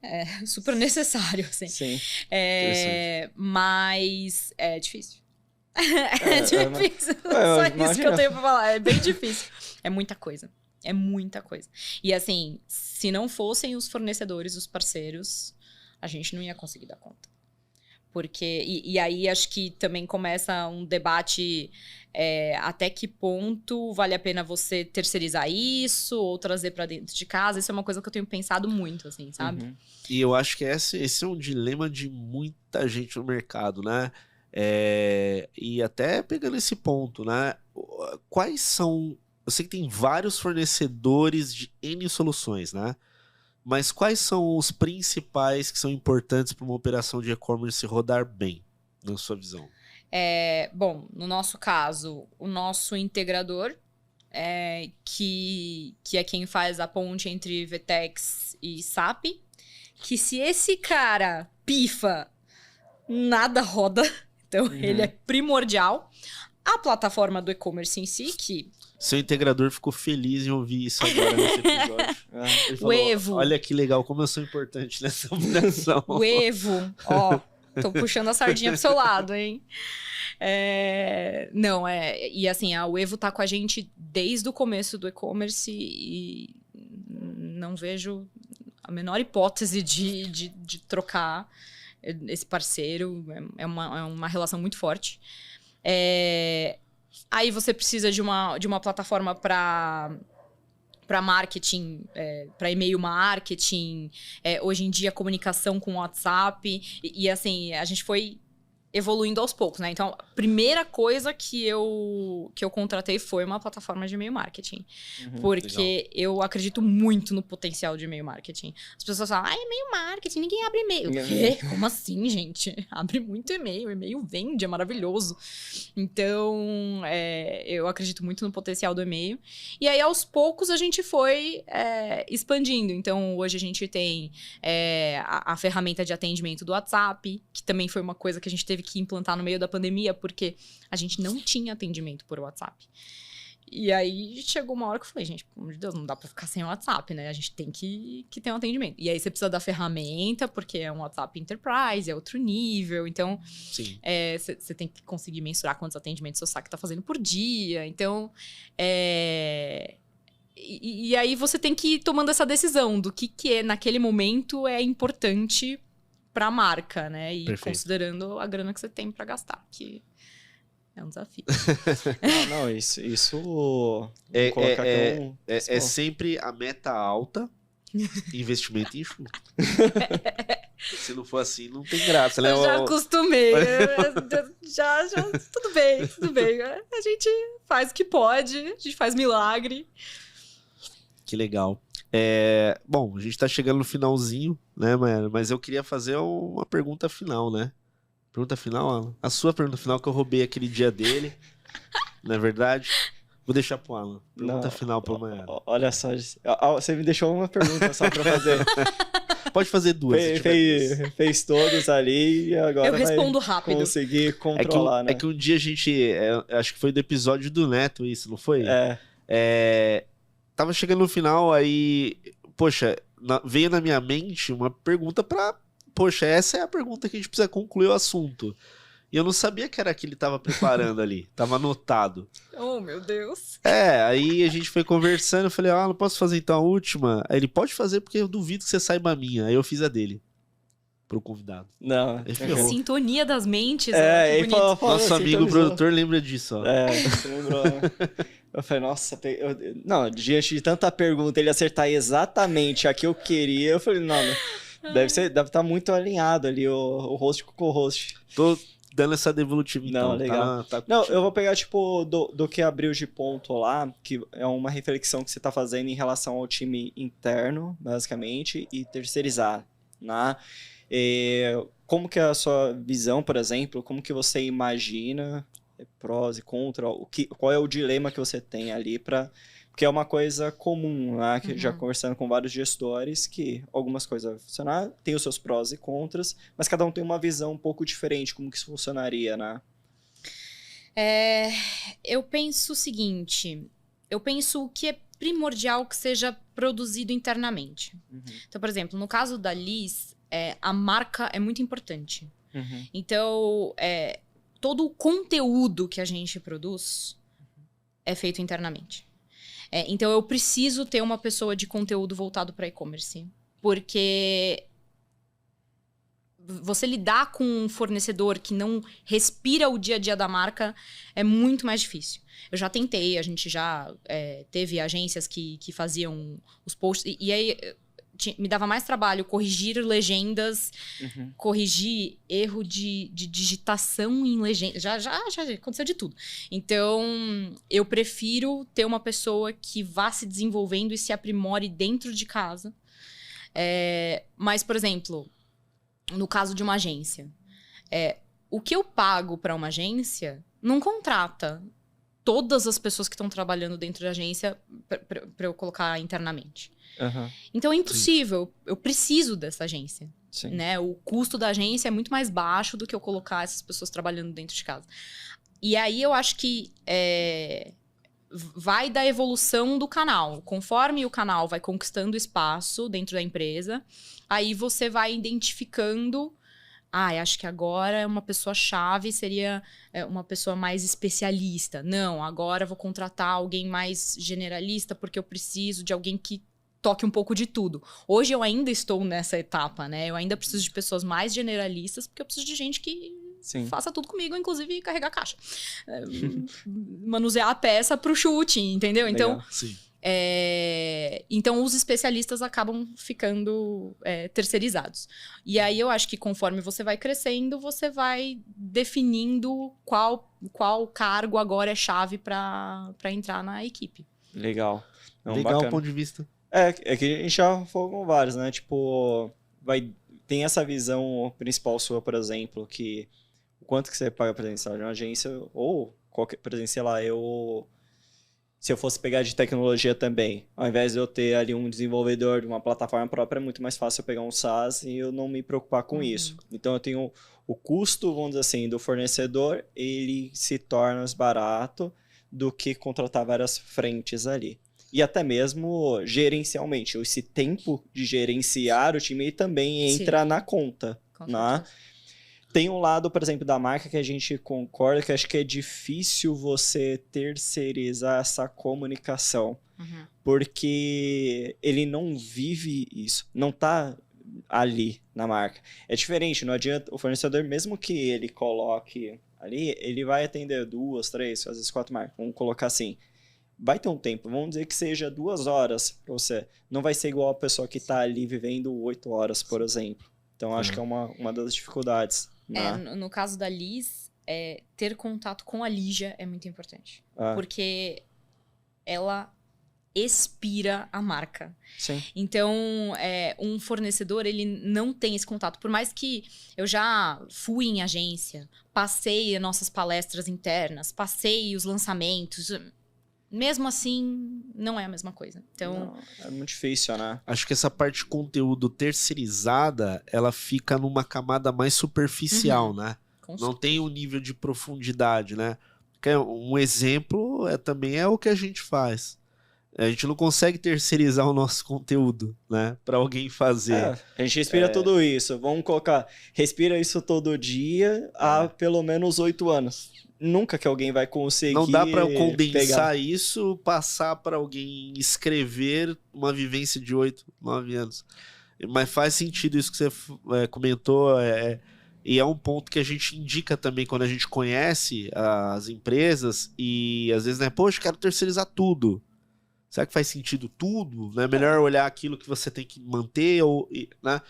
É super necessário, assim. Sim. Mas é difícil. É difícil. Só isso que eu tenho pra falar. É bem difícil. É muita coisa. É muita coisa. E assim, se não fossem os fornecedores, os parceiros, a gente não ia conseguir dar conta. Porque... E aí acho que também começa um debate... até que ponto vale a pena você terceirizar isso ou trazer pra dentro de casa. Isso é uma coisa que eu tenho pensado muito, assim, sabe? E eu acho que esse é um dilema de muita gente no mercado, né? E até pegando esse ponto, né? Quais são... Eu sei que tem vários fornecedores de N soluções, né? Mas quais são os principais que são importantes para uma operação de e-commerce rodar bem, na sua visão? Bom, no nosso caso, o nosso integrador, que é quem faz a ponte entre VTEX e SAP, que se esse cara pifa, nada roda, então ele é primordial. A plataforma do e-commerce em si, que... Seu integrador ficou feliz em ouvir isso agora nesse episódio. Ele falou, o Evo. Olha que legal, como eu sou importante nessa operação. O Evo, tô puxando a sardinha pro seu lado, hein? E assim, a Evo tá com a gente desde o começo do e-commerce e não vejo a menor hipótese de trocar esse parceiro. É uma relação muito forte. Aí você precisa de uma plataforma para marketing, para e-mail marketing, hoje em dia comunicação com WhatsApp, e assim, a gente foi evoluindo aos poucos, né? Então, a primeira coisa que eu contratei foi uma plataforma de e-mail marketing. Porque eu acredito muito no potencial de e-mail marketing. As pessoas falam, e-mail marketing, ninguém abre e-mail. Como assim, gente? Abre muito e-mail vende, é maravilhoso. Então, eu acredito muito no potencial do e-mail. E aí, aos poucos, a gente foi expandindo. Então, hoje a gente tem a ferramenta de atendimento do WhatsApp, que também foi uma coisa que a gente teve que implantar no meio da pandemia, porque a gente não tinha atendimento por WhatsApp. E aí chegou uma hora que eu falei, gente, pelo amor de Deus, não dá pra ficar sem WhatsApp, né? A gente tem que ter um atendimento. E aí você precisa da ferramenta, porque é um WhatsApp Enterprise, é outro nível. Então, você tem que conseguir mensurar quantos atendimentos seu saque tá fazendo por dia. Então, e aí você tem que ir tomando essa decisão do que naquele momento é importante pra marca, né? E considerando a grana que você tem pra gastar, que é um desafio. Isso é sempre a meta alta, investimento enxuto. Se não for assim, não tem graça, né? Eu já acostumei. já, tudo bem. A gente faz o que pode, a gente faz milagre. Que legal. Bom, a gente tá chegando no finalzinho, né, Mayara? Mas eu queria fazer uma pergunta final, né? Pergunta final, Alan? A sua pergunta final que eu roubei aquele dia dele, não é verdade? Vou deixar pro Alan. Pergunta Não, final pra Mayara. olha só, você me deixou uma pergunta só pra fazer. Pode fazer duas. Se tiver duas. Fez todos ali e agora Eu respondo vai rápido. conseguir controlar, né? É que um dia a gente... acho que foi do episódio do Neto isso, não foi? Tava chegando no final, aí... Poxa, veio na minha mente uma pergunta pra... Poxa, essa é a pergunta que a gente precisa concluir o assunto. E eu não sabia que era que ele tava preparando ali. Tava anotado. Oh, meu Deus. Aí a gente foi conversando, eu falei, não posso fazer então a última? Aí ele, pode fazer porque eu duvido que você saiba a minha. Aí eu fiz a dele. Pro convidado. Não. Sintonia das mentes. Que bonito. Nosso amigo produtor lembra disso, ó. Você lembrou, né? Eu falei, nossa, não, diante de tanta pergunta, ele acertar exatamente a que eu queria, eu falei, não, deve estar muito alinhado ali o host com o co-host. Tô dando essa devolutiva então. Não, legal. Não, eu vou pegar, tipo, do que abriu de ponto lá, que é uma reflexão que você tá fazendo em relação ao time interno, basicamente, e terceirizar, né? Como que é a sua visão, por exemplo, como que você imagina prós e contra, qual é o dilema que você tem ali porque é uma coisa comum, né? Que já conversando com vários gestores, que algumas coisas vão funcionar, tem os seus prós e contras, mas cada um tem uma visão um pouco diferente, como que isso funcionaria, né? Eu penso o seguinte, eu penso que é primordial que seja produzido internamente. Então, por exemplo, no caso da Liz, a marca é muito importante. Então, todo o conteúdo que a gente produz é feito internamente. Então, eu preciso ter uma pessoa de conteúdo voltado para e-commerce. Porque você lidar com um fornecedor que não respira o dia a dia da marca é muito mais difícil. Eu já tentei, a gente já teve agências que faziam os posts. E aí... me dava mais trabalho corrigir legendas, corrigir erro de digitação em legenda. Já aconteceu de tudo. Então, eu prefiro ter uma pessoa que vá se desenvolvendo e se aprimore dentro de casa. Mas, por exemplo, no caso de uma agência, o que eu pago para uma agência não contrata todas as pessoas que estão trabalhando dentro da agência para eu colocar internamente. Então é impossível. Sim. Eu preciso dessa agência. Né? O custo da agência é muito mais baixo do que eu colocar essas pessoas trabalhando dentro de casa. E aí eu acho que vai da evolução do canal. Conforme o canal vai conquistando espaço dentro da empresa, aí você vai identificando... acho que agora uma pessoa-chave seria uma pessoa mais especialista. Não, agora eu vou contratar alguém mais generalista porque eu preciso de alguém que toque um pouco de tudo. Hoje eu ainda estou nessa etapa, né? Eu ainda preciso de pessoas mais generalistas porque eu preciso de gente que faça tudo comigo, inclusive carregar a caixa. Manusear a peça pro chute, entendeu? Legal. Então, então os especialistas acabam ficando terceirizados. E aí eu acho que conforme você vai crescendo, você vai definindo qual cargo agora é chave para entrar na equipe. Legal. Legal o ponto de vista. É que a gente já falou com vários, né? Tipo, tem essa visão principal sua, por exemplo, que o quanto que você paga presencial de uma agência, ou qualquer, por exemplo, sei lá, se eu fosse pegar de tecnologia também, ao invés de eu ter ali um desenvolvedor de uma plataforma própria, é muito mais fácil eu pegar um SaaS e eu não me preocupar com isso. Então, eu tenho o custo, vamos dizer assim, do fornecedor, ele se torna mais barato do que contratar várias frentes ali. E até mesmo gerencialmente. Esse tempo de gerenciar o time também entra na conta. Né? Tem um lado, por exemplo, da marca que a gente concorda que acho que é difícil você terceirizar essa comunicação. Porque ele não vive isso. Não está ali na marca. É diferente. Não adianta o fornecedor, mesmo que ele coloque ali, ele vai atender 2, 3, às vezes 4 marcas. Vamos colocar assim. Vai ter um tempo, vamos dizer que seja 2 horas para você. Não vai ser igual a pessoa que está ali vivendo 8 horas, por exemplo. Então, acho que é uma das dificuldades. Né? No caso da Liz, ter contato com a Lígia é muito importante. Porque ela expira a marca. Sim. Então, um fornecedor, ele não tem esse contato. Por mais que eu já fui em agência, passei as nossas palestras internas, passei os lançamentos, mesmo assim, não é a mesma coisa. Então, não, é muito difícil, né? Acho que essa parte de conteúdo terceirizada, ela fica numa camada mais superficial, né? Não tem um nível de profundidade, né? Um exemplo também é o que a gente faz. A gente não consegue terceirizar o nosso conteúdo, né? Para alguém fazer. A gente respira tudo isso. Vamos colocar, respira isso todo dia há pelo menos 8 anos. Nunca que alguém vai conseguir. Não dá para eu condensar pegar isso, passar para alguém escrever uma vivência de 8, 9 anos. Mas faz sentido isso que você comentou. E é um ponto que a gente indica também quando a gente conhece as empresas e às vezes, né? Poxa, quero terceirizar tudo. Será que faz sentido tudo? Não é melhor olhar aquilo que você tem que manter né?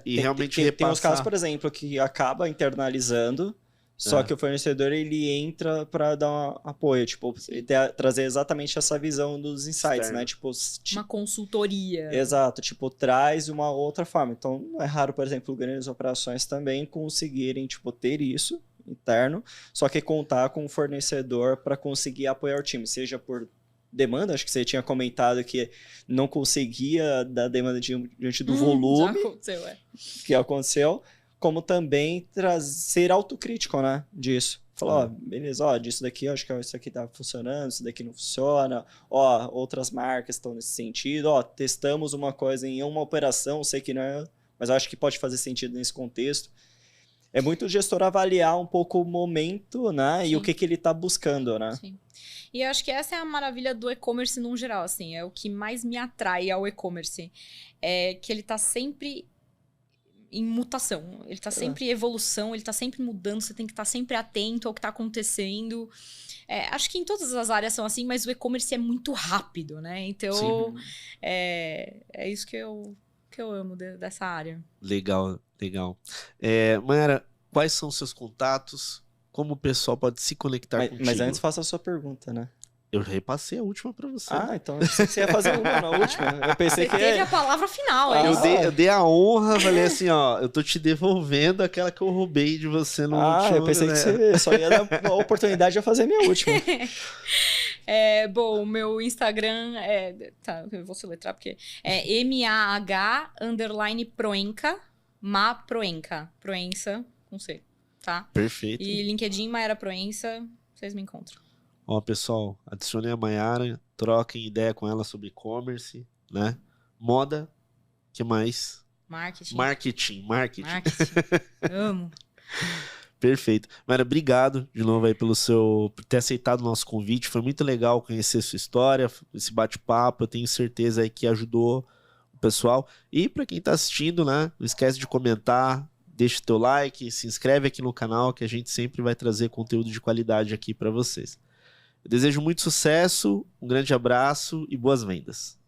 E realmente repassar. Tem uns casos, por exemplo, que acaba internalizando, só que o fornecedor ele entra para dar um apoio, tipo, trazer exatamente essa visão dos insights, né? Tipo, uma consultoria. Exato, tipo, traz uma outra forma. Então, não é raro, por exemplo, grandes operações também conseguirem, tipo, ter isso interno, só que contar com um fornecedor para conseguir apoiar o time, seja por demanda, acho que você tinha comentado que não conseguia dar demanda diante do volume que aconteceu, como também ser autocrítico, né, disso. Falar, beleza, disso daqui, acho que isso aqui tá funcionando, isso daqui não funciona, outras marcas estão nesse sentido, testamos uma coisa em uma operação, sei que não é, mas acho que pode fazer sentido nesse contexto. É muito o gestor avaliar um pouco o momento, né, e o que ele tá buscando, né. Sim. E eu acho que essa é a maravilha do e-commerce num geral, assim, é o que mais me atrai ao e-commerce, é que ele tá sempre em mutação, ele tá sempre em evolução, ele tá sempre mudando, você tem que estar sempre atento ao que tá acontecendo. Acho que em todas as áreas são assim, mas o e-commerce é muito rápido, né? Então, é isso que eu amo dessa área. Legal, legal. Mayara, quais são os seus contatos? Como o pessoal pode se conectar contigo? Mas antes faça a sua pergunta, né? Eu repassei a última pra você. Então eu pensei que você ia fazer uma na última. Eu pensei que teve a palavra final. Eu dei a honra, falei assim, eu tô te devolvendo aquela que eu roubei de você no último. Eu pensei que você só ia dar a oportunidade de fazer a minha última. Bom, o meu Instagram eu vou soletrar porque é MAH_Proenca, Proença, com C, tá? Perfeito. E LinkedIn, Mayara Proença, vocês me encontram. Pessoal, adicionem a Mayara, troquem ideia com ela sobre e-commerce, né? Moda, que mais? Marketing. Amo. Perfeito. Mayara, obrigado de novo aí por ter aceitado o nosso convite. Foi muito legal conhecer sua história, esse bate-papo. Eu tenho certeza aí que ajudou o pessoal. E para quem tá assistindo, né? Não esquece de comentar, deixa o teu like, se inscreve aqui no canal que a gente sempre vai trazer conteúdo de qualidade aqui para vocês. Eu desejo muito sucesso, um grande abraço e boas vendas.